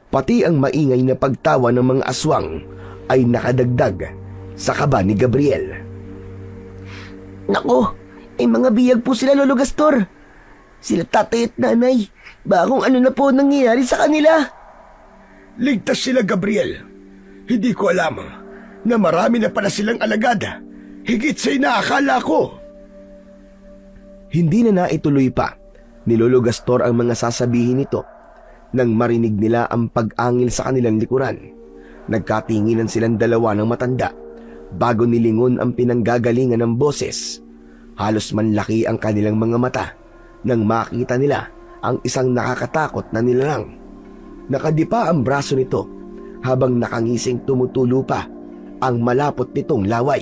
Pati ang maingay na pagtawa ng mga aswang ay nakadagdag sa kaba ni Gabriel. Nako, ay mga biyag po sila, Lolo Gastor. Sila tatay at nanay. Bakong ano na po nangyayari sa kanila? Ligtas sila, Gabriel. Hindi ko alam na marami na pala silang alagad. Higit sa inaakala ko. Hindi na naituloy pa ni Lolo Gastor ang mga sasabihin nito nang marinig nila ang pag-angil sa kanilang likuran. Nagkatinginan silang dalawa ng matanda bago nilingon ang pinanggagalingan ng boses. Halos manlaki ang kanilang mga mata nang makita nila ang isang nakakatakot na nilalang. Nakadipa ang braso nito habang nakangising tumutulo pa ang malapot nitong laway.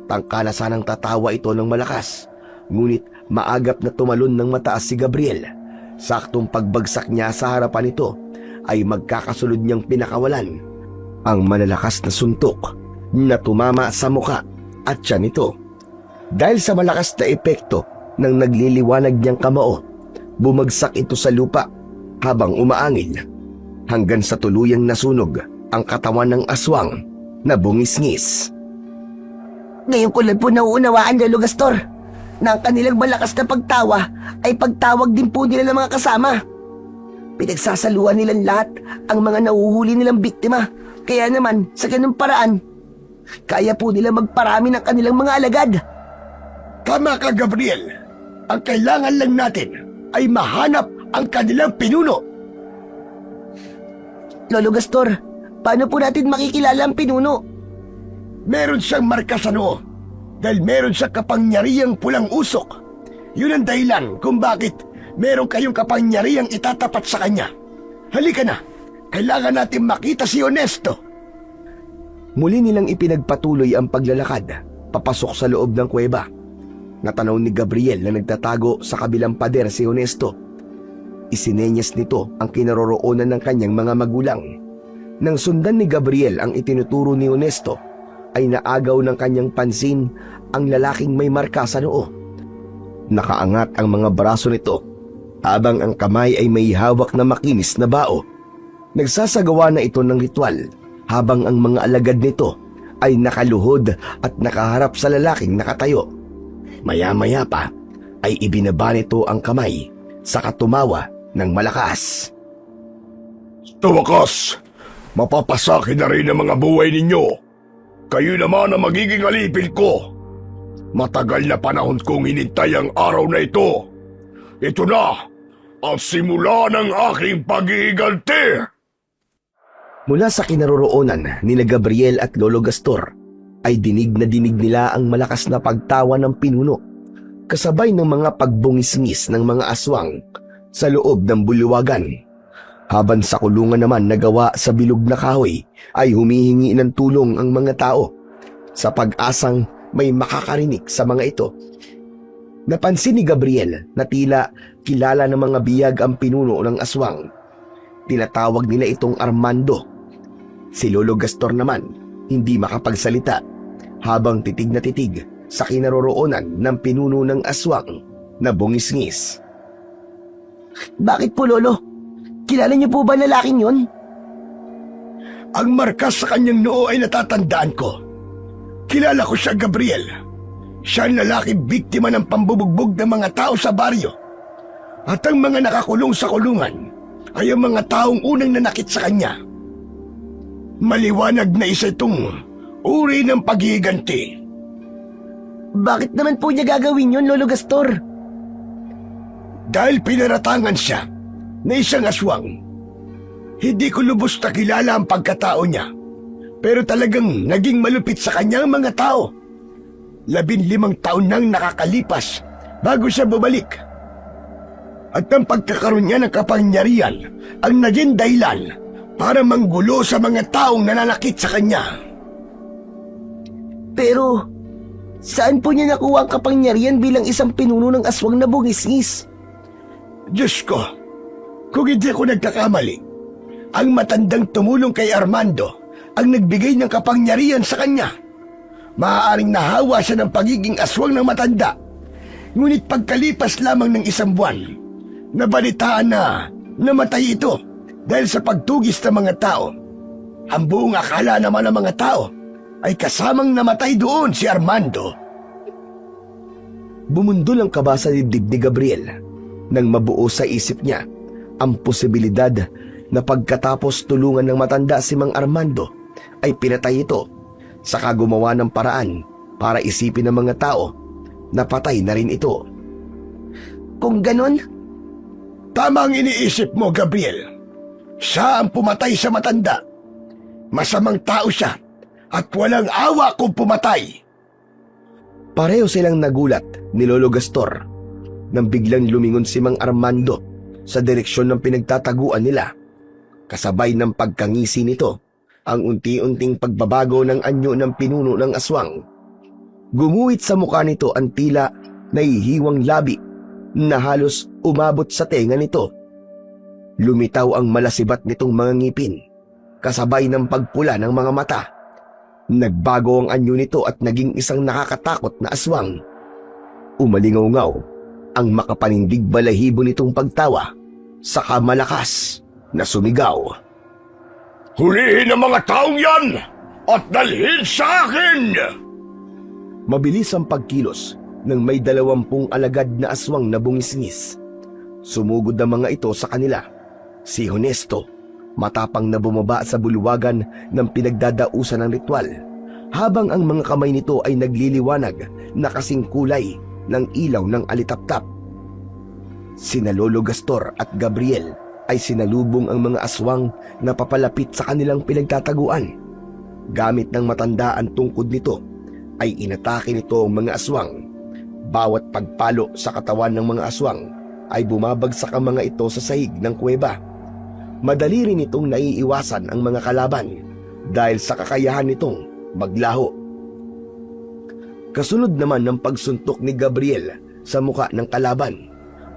Tangkala sanang tatawa ito ng malakas, ngunit maagap na tumalon ng mataas si Gabriel. Saktong pagbagsak niya sa harapan nito ay magkakasunod niyang pinakawalan ang malalakas na suntok na tumama sa muka at tiyan nito. Dahil sa malakas na epekto ng nagliliwanag niyang kamao, bumagsak ito sa lupa habang umaangil hanggang sa tuluyang nasunog ang katawan ng aswang na bungis-ngis. Ngayon ko lang po nauunawaan, Lolo Gastor, na ang kanilang malakas na pagtawa ay pagtawag din po nila ng mga kasama. Pinagsasaluhan nilang lahat ang mga nahuhuli nilang biktima. Kaya naman, sa ganung paraan, kaya po nila magparami ng kanilang mga alagad. Tama ka, Gabriel. Ang kailangan lang natin ay mahanap ang kanilang pinuno. Lolo Gastor, paano po natin makikilala ang pinuno? Meron siyang marka sa noo dahil meron siyang kapangyarihang pulang usok. Yun ang dahilan kung bakit meron kayong kapangyarihang itatapat sa kanya. Halika na, kailangan natin makita si Honesto. Muli nilang ipinagpatuloy ang paglalakad papasok sa loob ng kuweba. Natanaw ni Gabriel na nagtatago sa kabilang pader si Honesto. Isinenyas nito ang kinaroroonan ng kanyang mga magulang. Nang sundan ni Gabriel ang itinuturo ni Honesto, ay naagaw ng kanyang pansin ang lalaking may marka sa noo. Nakaangat ang mga braso nito habang ang kamay ay may hawak na makinis na bao. Nagsasagawa na ito ng ritual habang ang mga alagad nito ay nakaluhod at nakaharap sa lalaking nakatayo. Maya-maya pa ay ibinaba nito ang kamay saka tumawa ng malakas. Sa wakas, mapapasakin na rin ang mga buhay ninyo. Kayo naman ang magiging alipin ko. Matagal na panahon kong hinintay ang araw na ito. Ito na ang simula ng aking pag-iiganti. Mula sa kinaroroonan ni Gabriel at Lolo Gastor ay dinig na dinig nila ang malakas na pagtawa ng pinuno kasabay ng mga pagbungis-ngis ng mga aswang sa loob ng bulwagan. Habang sa kulungan naman na gawa sa bilog na kahoy ay humihingi ng tulong ang mga tao sa pag-asang may makakarinig sa mga ito. Napansin ni Gabriel na tila kilala ng mga biyag ang pinuno ng aswang. Tinatawag nila itong Armando. Si Lolo Gastor naman hindi makapagsalita habang titig na titig sa kinaroroonan ng pinuno ng aswang na bungis-ngis. Bakit po, Lolo? Kilala niyo po ba lalaking yon? Ang markas sa kanyang noo ay natatandaan ko. Kilala ko siya, Gabriel. Siya ang lalaking biktima ng pambubugbog ng mga tao sa baryo. At ang mga nakakulong sa kulungan ay ang mga taong unang nanakit sa kanya. Maliwanag na isa itong uri ng paghihiganti. Bakit naman po niya gagawin yon, Lolo Gastor? Dahil pinaratangan siya na isang aswang. Hindi ko lubos na kilala ang pagkatao niya, pero talagang naging malupit sa kanya ang mga tao. 15 taon nang nakakalipas bago siya bumalik. At ang pagkakaroon niya ng kapangyarihan ang naging dahilan para manggulo sa mga taong nananakit sa kanya. Pero, saan po niya nakuha ang kapangyarihan bilang isang pinuno ng aswang na bungis-ngis? Diyos ko, kung hindi ako nagkakamali, ang matandang tumulong kay Armando ang nagbigay ng kapangyarihan sa kanya. Maaaring nahawa siya ng pagiging aswang ng matanda. Ngunit pagkalipas lamang ng 1 buwan, nabalitaan na namatay ito dahil sa pagtugis ng mga tao. Ang buong akala naman ng mga tao ay kasamang namatay doon si Armando. Bumundol ang kaba sa dibdib ni Gabriel nang mabuo sa isip niya ang posibilidad na pagkatapos tulungan ng matanda si Mang Armando ay pinatay ito saka gumawa ng paraan para isipin ng mga tao na patay na rin ito. Kung ganon, Tama ang iniisip mo, Gabriel. Siya ang pumatay sa matanda. Masamang tao siya at walang awa kung pumatay. Pareho silang nagulat ni Lolo Gastor nang biglang lumingon si Mang Armando sa direksyon ng pinagtataguan nila. Kasabay ng pagkangisi nito ang unti-unting pagbabago ng anyo ng pinuno ng aswang. Gumuhit sa mukha nito ang tila nahihiwang labi na halos umabot sa tenga nito. Lumitaw ang malasibat nitong mga ngipin kasabay ng pagpula ng mga mata. Nagbago ang anyo nito at naging isang nakakatakot na aswang. Umalingaw-ngaw ang makapanindig balahibo nitong pagtawa saka malakas na sumigaw. Hulihin ang mga taong yan at dalhin sa akin! Mabilis ang pagkilos ng may 20 alagad na aswang na bungisngis. Sumugod ang mga ito sa kanila. Si Honesto, matapang na bumaba sa bulwagan ng pinagdadausan ng ritual, habang ang mga kamay nito ay nagliliwanag na kasing kulay ng ilaw ng alitaptap. Sina Lolo Gastor at Gabriel ay sinalubong ang mga aswang na papalapit sa kanilang pinagtataguan. Gamit ng matanda ang tungkod nito, ay inatake nito ang mga aswang. Bawat pagpalo sa katawan ng mga aswang ay bumabagsak ang mga ito sa sahig ng kuweba. Madali rin itong naiiwasan ang mga kalaban dahil sa kakayahan nitong maglaho. Kasunod naman ng pagsuntok ni Gabriel sa muka ng kalaban,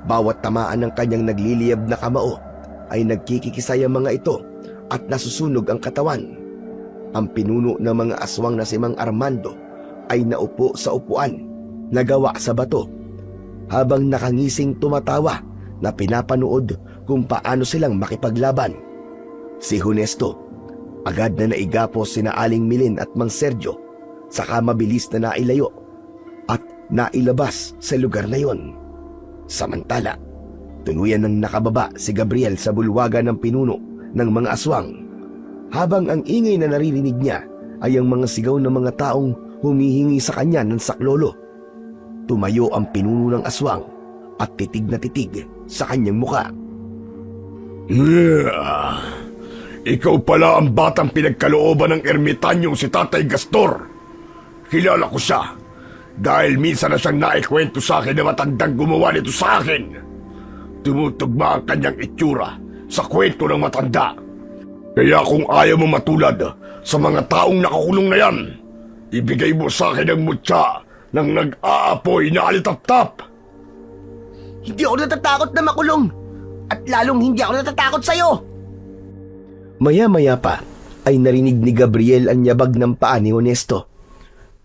bawat tamaan ng kanyang nagliliyab na kamao ay nagkikikisay ang mga ito at nasusunog ang katawan. Ang pinuno ng mga aswang na si Mang Armando ay naupo sa upuan na gawa sa bato habang nakangising tumatawa na pinapanood kung paano silang makipaglaban. Si Honesto, Agad na naigapos sina Aling Milin at Mang Sergio, saka mabilis na nailayo at nailabas sa lugar na yon. Samantala, tuluyan nang nakababa si Gabriel sa bulwagan ng pinuno ng mga aswang, habang ang ingay na naririnig niya ay ang mga sigaw ng mga taong humihingi sa kanya ng saklolo. Tumayo ang pinuno ng aswang at titig na titig sa kanyang muka. Ikaw pala ang batang pinagkalooban ng ermitanyong si Tatay Gastor. Kilala ko siya dahil minsan na siyang naikwento sa akin na matandang gumawa nito sa akin. Tumutugma ang kanyang itsura sa kwento ng matanda. Kaya kung ayaw mo matulad sa mga taong nakakulong na yan, ibigay mo sa akin ang mutya ng nag-aapoy na alitap-tap. Hindi ako natatakot na makulong. At lalong hindi ako natatakot sa'yo. Maya-maya pa ay narinig ni Gabriel ang yabag ng paa ni Honesto.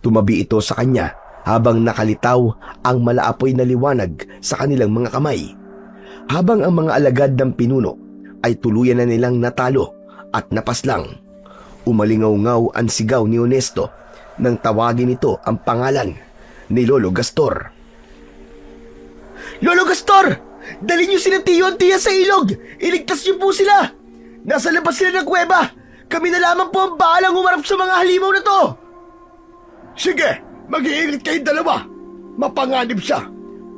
Tumabi ito sa kanya habang nakalitaw ang malaapoy na liwanag sa kanilang mga kamay. Habang ang mga alagad ng pinuno ay tuluyan na nilang natalo at napaslang. Umalingaw-ngaw ang sigaw ni Honesto nang tawagin ito ang pangalan ni Lolo Gastor. Lolo Gastor! Dali niyo sila Tiyo at Tia sa ilog! Iligtas niyo po sila! Nasa labas sila ng kuweba! Kami na lamang po ang bahalang humarap sa mga halimaw na to! Sige, mag-iingat kayong dalawa. Mapanganib siya.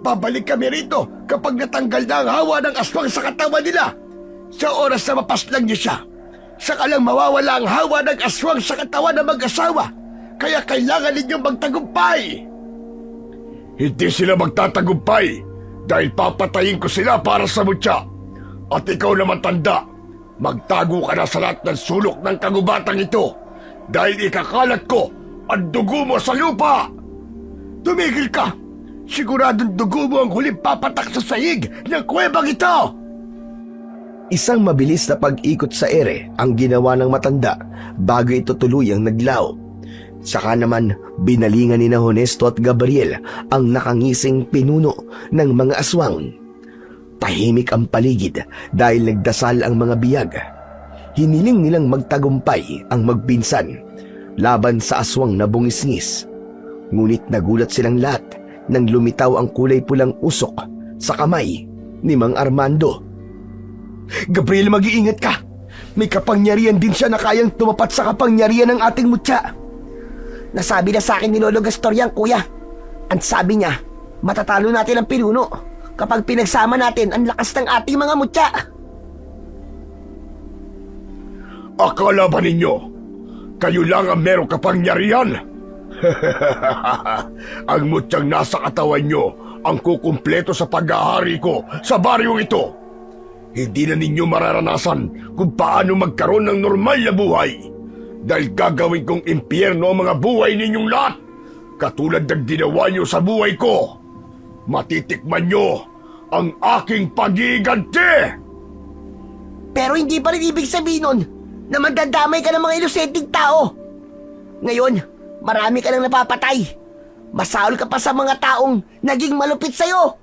Babalik kami rito kapag natanggal na ang hawa ng aswang sa katawan nila. Sa oras na mapaslang niyo siya, saka lang mawawala ang hawa ng aswang sa katawan ng mag-asawa. Kaya kailangan ninyong magtagumpay. Hindi sila magtatagumpay dahil papatayin ko sila para sa mutya. At ikaw naman tanda, magtago ka na sa lahat ng sulok ng kagubatang ito dahil ikakalat ko ang dugo mo sa lupa. Tumigil ka! Siguradong dugo mo ang huling papatak sa sahig ng kuwebang ito! Isang mabilis na pag-ikot sa ere ang ginawa ng matanda bago ito tuluyang naglaw. Saka naman binalingan ni na Honesto at Gabriel ang nakangising pinuno ng mga aswang. Tahimik ang paligid dahil nagdasal ang mga biyag. Hiniling nilang magtagumpay ang magpinsan laban sa aswang na bungisngis. Ngunit nagulat silang lahat nang lumitaw ang kulay pulang usok sa kamay ni Mang Armando. Gabriel, mag-iingat ka! May kapangyarihan din siya na kayang tumapat sa kapangyarihan ng ating mutya. Nasabi na sa akin ni Lolo Gastor yan, kuya. Ang sabi niya, matatalo natin ang pinuno kapag pinagsama natin ang lakas ng ating mga mutya. Akala ba ninyo, kayo lang ang merong kapangyarihan? Ang mutyang nasa katawan nyo ang kukumpleto sa pag-ahari ko sa baryong ito. Hindi na ninyo mararanasan kung paano magkaroon ng normal na buhay dahil gagawin kong impyerno ang mga buhay ninyong lahat katulad ng ginawa nyo sa buhay ko. Matitikman nyo ang aking pag-iiganti! Pero hindi pa rin ibig sabihin nun na mandadamay ka ng mga inosenteng tao. Ngayon, marami ka nang napapatay. Masahol ka pa sa mga taong naging malupit sa'yo.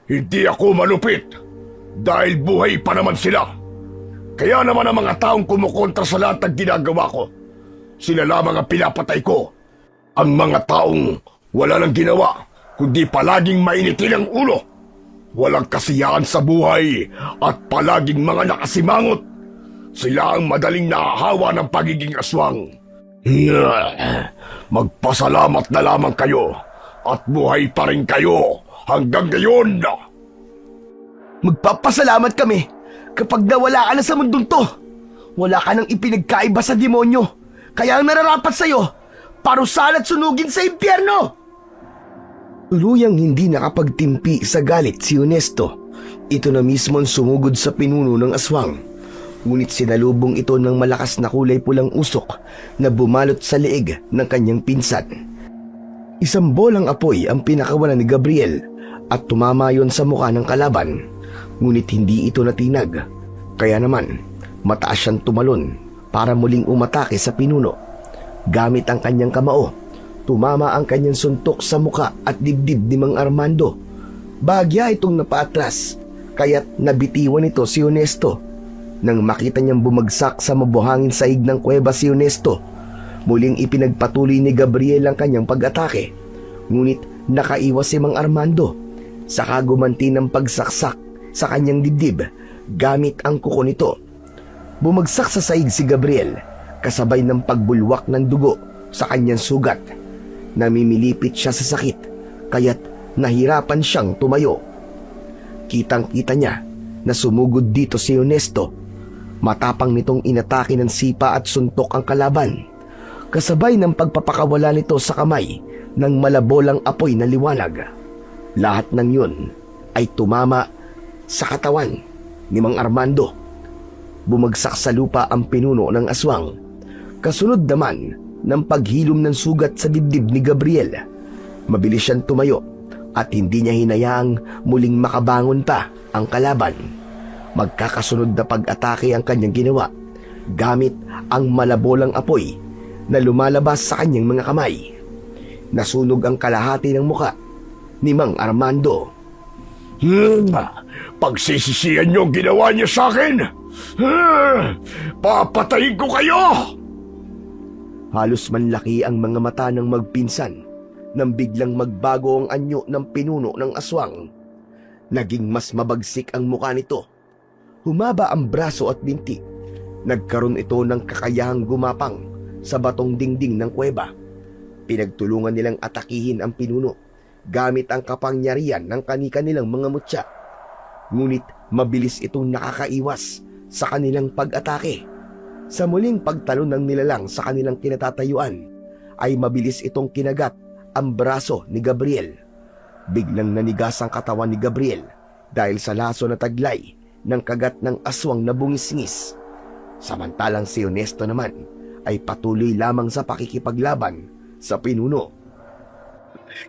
Hindi ako malupit dahil buhay pa naman sila. Kaya naman ang mga taong kumukontra sa lahat ng ginagawa ko, sila lamang ang pinapatay ko. Ang mga taong wala nang ginawa kundi palaging mainitin ang ulo, walang kasiyahan sa buhay at palaging mga nakasimangot. Sila ang madaling nahahawa ng pagiging aswang. Magpasalamat na lamang kayo at buhay pa rin kayo hanggang ngayon. Magpapasalamat kami kapag nawala ka na sa mundong to. Wala ka nang ipinagkaiba sa demonyo. Kaya ang nararapat sa'yo, parusahan at sunugin sa impyerno. Tuluyang hindi nakapagtimpi sa galit si Honesto. Ito na mismo ang sumugod sa pinuno ng aswang. Ngunit sinalubong ito ng malakas na kulay pulang usok na bumalot sa leeg ng kanyang pinsan. Isang bolang apoy ang pinakawalan ni Gabriel at tumama yon sa mukha ng kalaban. Ngunit hindi ito natinag. Kaya naman, mataas siyang tumalon para muling umatake sa pinuno. Gamit ang kanyang kamao, tumama ang kanyang suntok sa mukha at dibdib ni Mang Armando. Bahagya itong napaatras, kaya't nabitiwan ito si Honesto. Nang makita niyang bumagsak sa mabuhangin sahig ng kuweba si Honesto, muling ipinagpatuloy ni Gabriel ang kanyang pag-atake. Ngunit nakaiwas si Mang Armando, saka gumanti ng pagsaksak sa kanyang dibdib gamit ang kuko nito. Bumagsak sa sahig si Gabriel kasabay ng pagbulwak ng dugo sa kanyang sugat. Namimilipit siya sa sakit kaya't nahirapan siyang tumayo. Kitang-kita niya na sumugod dito si Honesto. Matapang nitong inatake ng sipa at suntok ang kalaban, kasabay ng pagpapakawala nito sa kamay ng malabolang apoy na liwanag. Lahat ng yun ay tumama sa katawan ni Mang Armando. Bumagsak sa lupa ang pinuno ng aswang, kasunod naman ng paghilom ng sugat sa dibdib ni Gabriel. Mabilis siyang tumayo at hindi niya hinayaang muling makabangon pa ang kalaban. Magkakasunod na pag-atake ang kanyang ginawa gamit ang malabolang apoy na lumalabas sa kanyang mga kamay. Nasunog ang kalahati ng muka ni Mang Armando. Pagsisisihan niyo ang ginawa niyo sa akin! Papatayin ko kayo! Halos manlaki ang mga mata ng magpinsan nang biglang magbago ang anyo ng pinuno ng aswang. Naging mas mabagsik ang muka nito. Humaba ang braso at binti. Nagkaroon ito ng kakayahang gumapang sa batong dingding ng kuweba. Pinagtulungan nilang atakihin ang pinuno gamit ang kapangyarihan ng kani-kanilang mga mutya. Ngunit mabilis itong nakakaiwas sa kanilang pag-atake. Sa muling pagtalon ng nilalang sa kanilang kinatatayuan, ay mabilis itong kinagat ang braso ni Gabriel. Biglang nanigas ang katawan ni Gabriel dahil sa laso na taglay ng kagat ng aswang na bungis-ngis. Samantalang si Honesto naman ay patuloy lamang sa pakikipaglaban sa pinuno.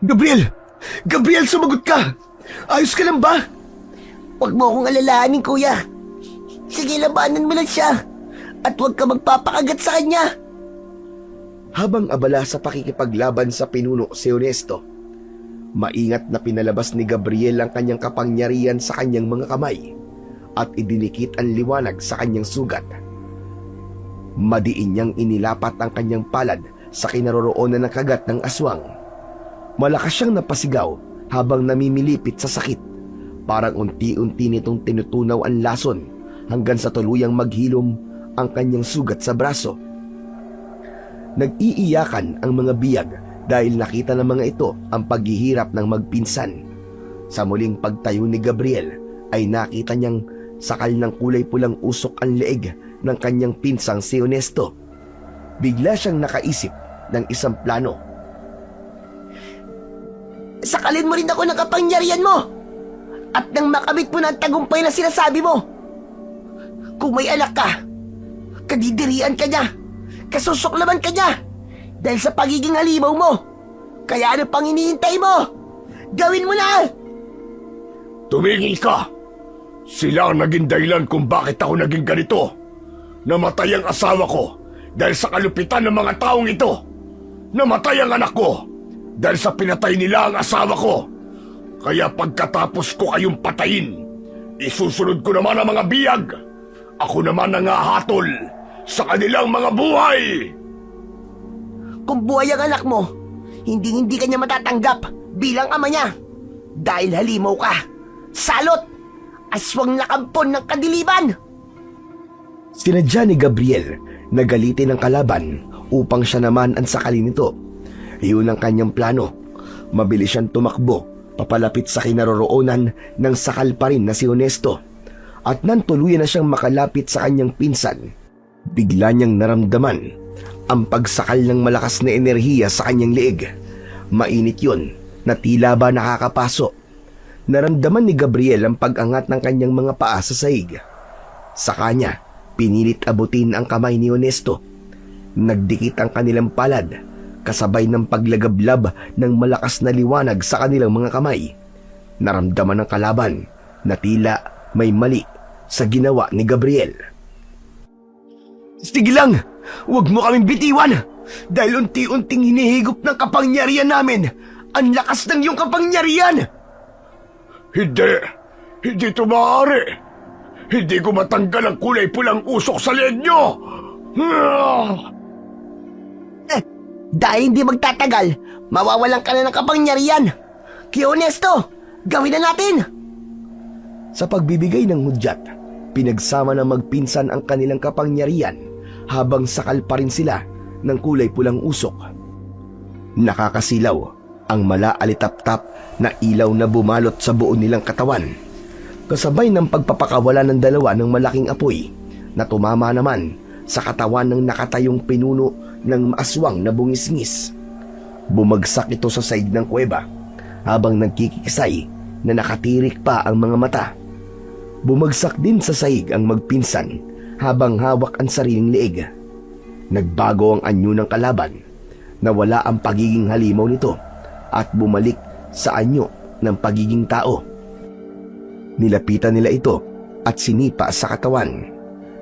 Gabriel! Gabriel, sumagot ka! Ayos ka lang ba? Huwag mo akong alalahanin, kuya. Sige, labanan mo lang siya. At huwag ka magpapakagat sa kanya. Habang abala sa pakikipaglaban sa pinuno si Honesto, maingat na pinalabas ni Gabriel ang kanyang kapangyarihan sa kanyang mga kamay at idinikit ang liwanag sa kanyang sugat. Madiin niyang inilapat ang kanyang palad sa kinaroroonan ng kagat ng aswang. Malakas siyang napasigaw habang namimilipit sa sakit. Parang unti-unti nitong tinutunaw ang lason hanggang sa tuluyang maghilom ang kanyang sugat sa braso. Nag-iiyakan ang mga biyag dahil nakita ng mga ito ang paghihirap ng magpinsan. Sa muling pagtayo ni Gabriel ay nakita niyang sakal ng kulay pulang usok ang leeg ng kanyang pinsang si Honesto. Bigla siyang nakaisip ng isang plano. Sakalin mo rin ako ng kapangyarihan mo! At nang makamit mo na ang tagumpay na sinasabi mo! Kung may anak ka, kadidirian ka niya, kasusuklaman ka niya, dahil sa pagiging halimaw mo. Kaya ano pang hinihintay mo? Gawin mo na! Tumigil ka! Sila ang naging dahilan kung bakit ako naging ganito. Namatay ang asawa ko dahil sa kalupitan ng mga taong ito. Namatay ang anak ko dahil sa pinatay nila ang asawa ko. Kaya pagkatapos ko kayong patayin, isusunod ko naman ang mga biyag. Ako naman ang hahatol sa kanilang mga buhay. Kung buhay ang anak mo, hindi ka niya matatanggap bilang ama niya. Dahil halimaw ka, salot, aswang nakampon ng kadiliman. Sinadya ni Gabriel na galitin ang kalaban upang siya naman ang sakali nito. Iyon ang kanyang plano. Mabilis siyang tumakbo papalapit sa kinaroroonan ng sakal pa rin na si Honesto. At nang tuluyan na siyang makalapit sa kanyang pinsan, bigla niyang naramdaman ang pagsakal ng malakas na enerhiya sa kanyang leeg. Mainit yun na tila ba nakakapaso. Naramdaman ni Gabriel ang pag-angat ng kanyang mga paa sa sahig. Sa kanya, pinilit abutin ang kamay ni Honesto. Nagdikit ang kanilang palad, kasabay ng paglagablab ng malakas na liwanag sa kanilang mga kamay. Naramdaman ng kalaban na tila may mali sa ginawa ni Gabriel. Sige lang! Huwag mo kaming bitiwan! Dahil unti-unting hinihigop ng kapangyarihan namin ang lakas ng iyong kapangyarihan! Hindi! Hindi ito maaari! Hindi ko matanggal ang kulay pulang usok sa leeg nyo! Dahil hindi magtatagal, mawawalan ka na ng kapangyarihan. Kaya honesto, gawin na natin! Sa pagbibigay ng hudyat, pinagsama ng magpinsan ang kanilang kapangyarihan habang sakal pa rin sila ng kulay pulang usok. Nakakasilaw ang malaalitap-tap na ilaw na bumalot sa buo nilang katawan. Kasabay ng pagpapakawala ng dalawa ng malaking apoy na tumama naman sa katawan ng nakatayong pinuno ng aswang na bungisngis. Bumagsak ito sa saig ng kuweba habang nagkikisay na nakatirik pa ang mga mata. Bumagsak din sa saig ang magpinsan habang hawak ang sariling leeg. Nagbago ang anyo ng kalaban, nawala ang pagiging halimaw nito at bumalik sa anyo ng pagiging tao. Nilapitan nila ito at sinipa sa katawan.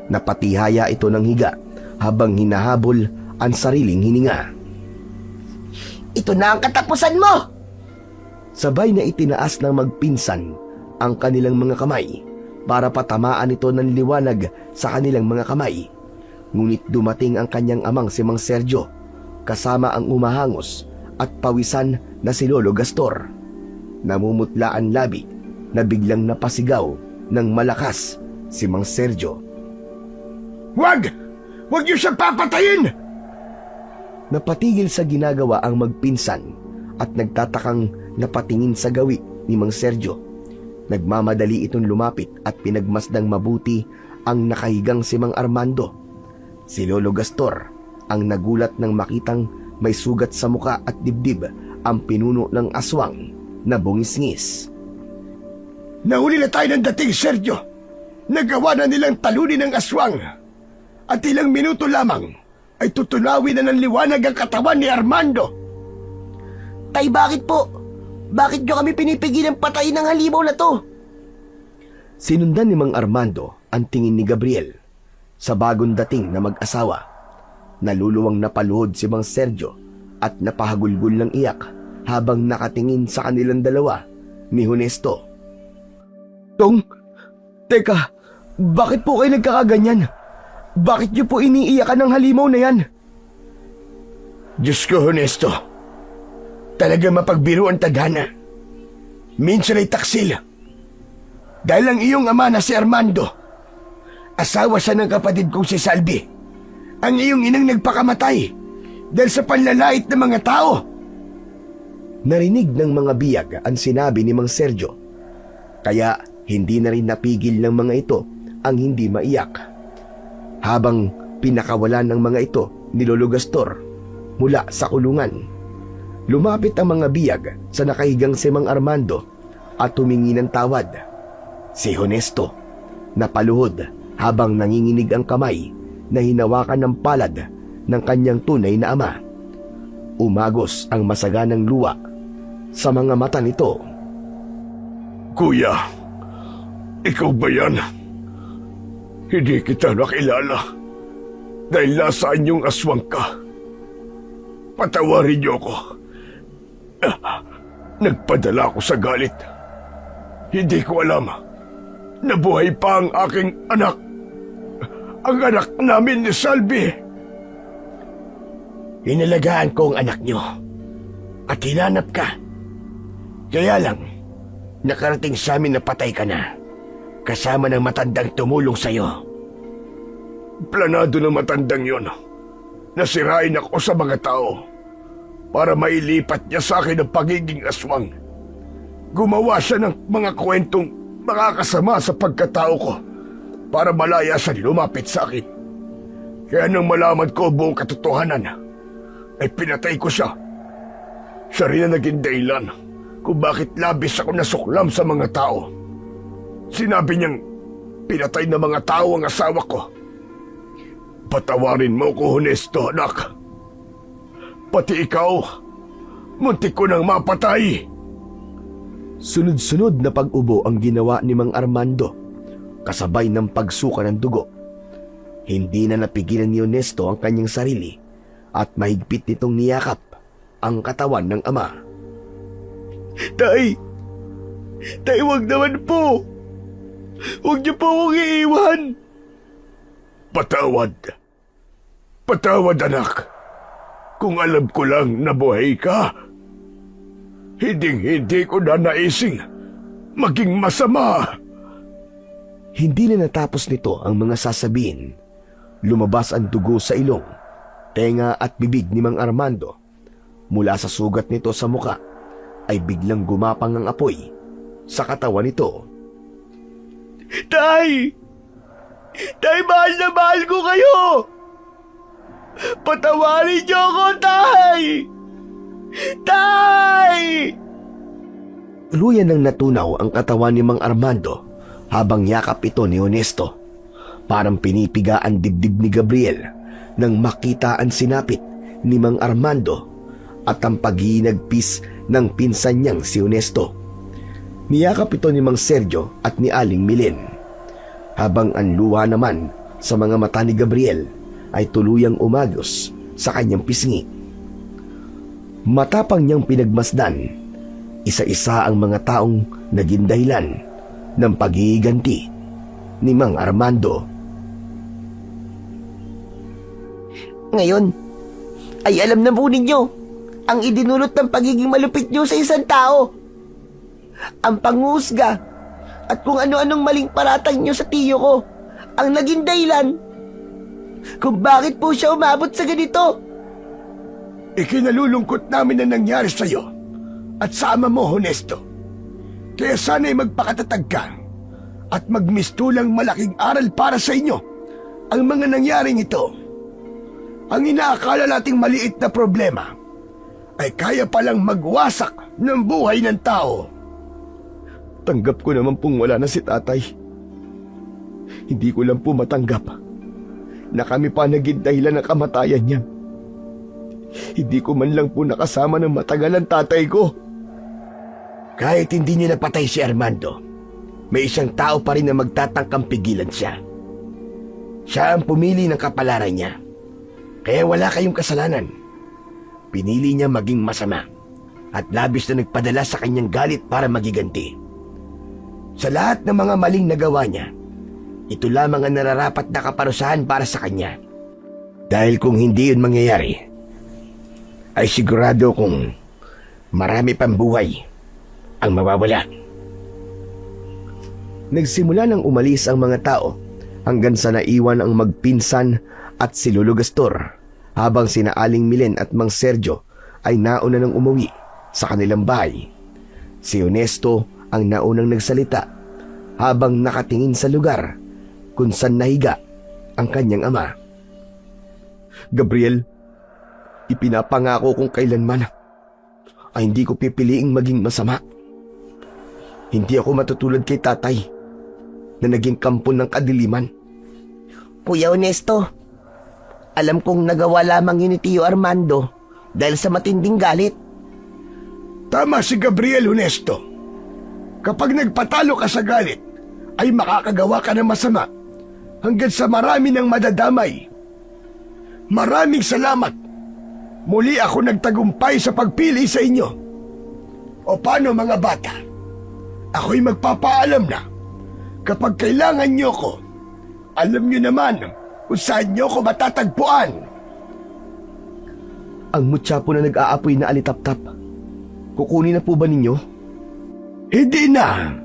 Napatihaya ito ng higa habang hinahabol ang sariling hininga. Ito na ang katapusan mo! Sabay na itinaas ng magpinsan ang kanilang mga kamay para patamaan ito ng liwanag sa kanilang mga kamay. Ngunit dumating ang kanyang amang si Mang Sergio kasama ang umahangos at pawisan na si Lolo Gastor. Namumutla ang labi na biglang napasigaw ng malakas si Mang Sergio. Wag! Wag niyo siyang papatayin! Napatigil sa ginagawa ang magpinsan at nagtatakang napatingin sa gawi ni Mang Sergio. Nagmamadali itong lumapit at pinagmasdang mabuti ang nakahigang si Mang Armando. Si Lolo Gastor ang nagulat nang makitang may sugat sa muka at dibdib ang pinuno ng aswang na bungisngis. Nahuli na tayo ng dating, Sergio. Nagawa na nilang talunin ng aswang. At ilang minuto lamang ay tutunawin na ng liwanag ang katawan ni Armando. Tay, bakit po? Bakit nyo kami pinipigilan patayin ng halimaw na to? Sinundan ni Mang Armando ang tingin ni Gabriel sa bagong dating na mag-asawa. Naluluwang napaluhod si Mang Sergio at napahagulgul ng iyak habang nakatingin sa kanilang dalawa ni Honesto. Tong, teka, bakit po kayo nagkakaganyan? Bakit niyo po iniiyakan ng halimaw na yan? Diyos ko, Honesto. Talaga mapagbiro ang tadhana. Minsan ay taksil. Dahil ang iyong ama na si Armando, asawa siya ng kapatid kong si Salvi, ang iyong inang nagpakamatay dahil sa panlalait ng mga tao. Narinig ng mga biyag ang sinabi ni Mang Sergio, kaya hindi na rin napigil ng mga ito ang hindi maiyak. Habang pinakawalan ng mga ito ni Lolo Gastor mula sa kulungan, lumapit ang mga biyag sa nakahigang si Mang Armando at humingi ng tawad. Si Honesto napaluhod habang nanginginig ang kamay na hinawakan ng palad ng kanyang tunay na ama. Umagos ang masaganang luha sa mga mata nito. Kuya, ikaw ba yan? Hindi kita nakilala dahil nasaan yung aswang ka. Patawarin niyo ako. Nagpadala ako sa galit. Hindi ko alam na buhay pa ang aking anak. Ang anak namin ni Salvi. Inalagaan ko ang anak niyo at hinanap ka. Kaya lang, nakarating sa amin na patay ka na, kasama ng matandang tumulong sa'yo. Planado ng matandang yon na sirain ako sa mga tao para mailipat niya sa akin ang pagiging aswang. Gumawa siya ng mga kwentong makakasama sa pagkatao ko para malayasan lumapit sa akin. Kaya nang malaman ko buong katotohanan, ay pinatay ko siya. Siya rin ang naging dahilan kung bakit labis ako nasuklam sa mga tao. Sinabi niyang pinatay ng mga tao ang asawa ko. Patawarin mo ko, Honesto, anak. Pati ikaw, muntik ko nang mapatay. Sunod-sunod na pag-ubo ang ginawa ni Mang Armando, kasabay ng pagsuka ng dugo. Hindi na napigilan ni Honesto ang kanyang sarili at mahigpit nitong niyakap ang katawan ng ama. Tay! Tay, wag naman po! Huwag niyo po akong iiwan. Patawad. Patawad, anak. Kung alam ko lang na buhay ka, hindi ko na naising maging masama. Hindi na natapos nito ang mga sasabihin. Lumabas ang dugo sa ilong, tenga at bibig ni Mang Armando. Mula sa sugat nito sa muka ay biglang gumapang ang apoy sa katawan nito. Tay! Tay, mahal na mahal ko kayo! Patawarin niyo ako, Tay! Tay! Tuluyan nang natunaw ang katawan ni Mang Armando habang yakap ito ni Honesto. Parang pinipiga ang dibdib ni Gabriel nang makita ang sinapit ni Mang Armando at ang paghinagpis ng pinsan niyang si Honesto. Niyakap ito ni Mang Sergio at ni Aling Milen, habang ang luha naman sa mga mata ni Gabriel ay tuluyang umagos sa kanyang pisngi. Matapang niyang pinagmasdan isa-isa ang mga taong naging dahilan ng paghihiganti ni Mang Armando. Ngayon, ay alam na po ninyo ang idinulot ng pagiging malupit nyo sa isang tao. Ang panghusga at kung ano-anong maling paratang nyo sa tiyo ko ang naging dahilan kung bakit po siya umabot sa ganito. Ikinalulungkot namin na nangyari sa iyo at sa ama mo, Honesto. Kaya sana'y magpakatatag ka at magmistulang malaking aral para sa inyo ang mga nangyaring ito. Ang inaakala nating maliit na problema ay kaya palang magwasak ng buhay ng tao. Tanggap ko naman pong wala na si tatay. Hindi ko lang po matanggap na kami pa naging dahilan ng kamatayan niya. Hindi ko man lang po nakasama ng matagal ang tatay ko. Kahit hindi niyo napatay si Armando, may isang tao pa rin na magtatangkang pigilan siya. Siya ang pumili ng kapalaran niya. Kaya wala kayong kasalanan. Pinili niya maging masama at labis na nagpadala sa kanyang galit para magiganti. Sa lahat ng mga maling nagawa niya, ito lamang ang nararapat na kaparusahan para sa kanya. Dahil kung hindi yun mangyayari, ay sigurado kung marami pang buhay ang mawawala. Nagsimula nang umalis ang mga tao hanggang sa naiwan ang magpinsan at si Lolo Gastor, habang sina Aling Milen at Mang Sergio ay nauna nang umuwi sa kanilang bahay. Si Honesto ang naunang nagsalita habang nakatingin sa lugar kung saan nahiga ang kanyang ama. Gabriel, ipinapangako kong kailanman ay hindi ko pipiliing maging masama. Hindi ako matutulad kay tatay na naging kampo ng kadiliman. Kuya Honesto, alam kong nagawa lamang yun ni Tio Armando dahil sa matinding galit. Tama si Gabriel, Honesto. Kapag nagpatalo ka sa galit, ay makakagawa ka ng masama hanggang sa marami ng madadamay. Maraming salamat. Muli ako nagtagumpay sa pagpili sa inyo. O paano mga bata? Ako'y magpapaalam na. Kapag kailangan nyo ko, alam nyo naman kung saan nyo ko matatagpuan. Ang mutya po na nag-aapoy na alitap-tap, kukunin na po ba ninyo? Hindi na.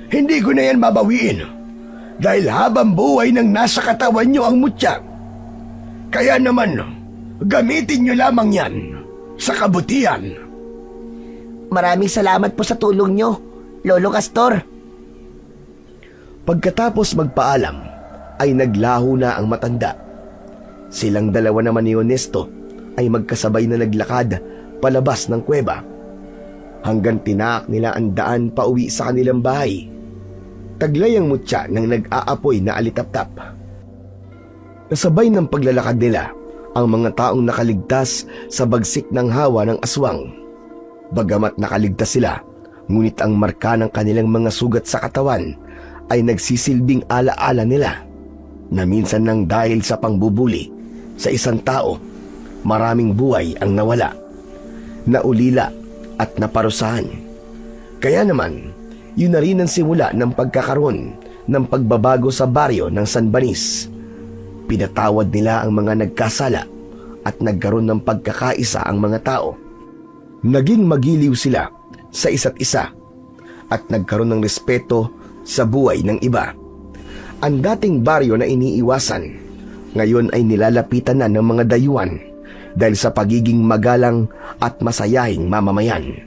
Hindi ko na yan babawiin. Dahil habang buhay nang nasa katawan nyo ang mutya. Kaya naman, gamitin nyo lamang yan sa kabutihan. Maraming salamat po sa tulong nyo, Lolo Castor. Pagkatapos magpaalam, ay naglaho na ang matanda. Silang dalawa naman ni Honesto ay magkasabay na naglakad palabas ng kuweba hanggang tinaak nila ang daan pauwi sa kanilang bahay. Taglay ang mutya ng nag-aapoy na alitap-tap. Kasabay ng paglalakad nila ang mga taong nakaligtas sa bagsik ng hawa ng aswang. Bagamat nakaligtas sila, ngunit ang marka ng kanilang mga sugat sa katawan ay nagsisilbing alaala nila na minsan nang dahil sa pangbubuli sa isang tao, maraming buhay ang nawala, naulila at naparusahan. Kaya naman, yun na rin ang simula ng pagkakaroon ng pagbabago sa baryo ng San Banis. Pinatawad nila ang mga nagkasala at nagkaroon ng pagkakaisa ang mga tao. Naging magiliw sila sa isa't isa at nagkaroon ng respeto sa buhay ng iba. Ang dating baryo na iniiwasan, ngayon ay nilalapitan na ng mga dayuhan dahil sa pagiging magalang at masayahing mamamayan.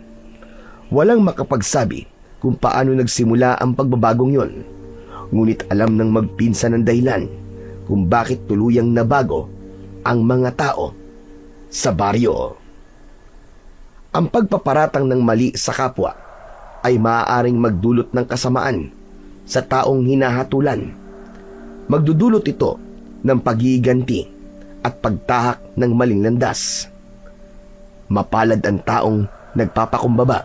Walang makapagsabi kung paano nagsimula ang pagbabagong yon, ngunit alam ng magpinsan ng dahilan kung bakit tuluyang nabago ang mga tao sa baryo. Ang pagpaparatang ng mali sa kapwa ay maaaring magdulot ng kasamaan sa taong hinahatulan. Magdudulot ito ng pagiganti at pagtahak ng maling landas. Mapalad ang taong nagpapakumbaba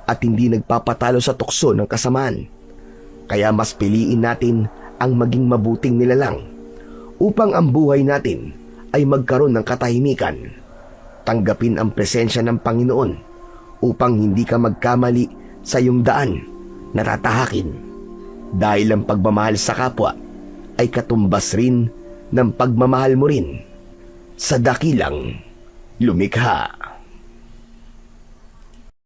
at hindi nagpapatalo sa tukso ng kasamaan. Kaya mas piliin natin ang maging mabuting nilalang upang ang buhay natin ay magkaroon ng katahimikan. Tanggapin ang presensya ng Panginoon upang hindi ka magkamali sa iyong daan na tatahakin. Dahil ang pagmamahal sa kapwa ay katumbas rin ng pagmamahal mo rin sa dakilang lumikha.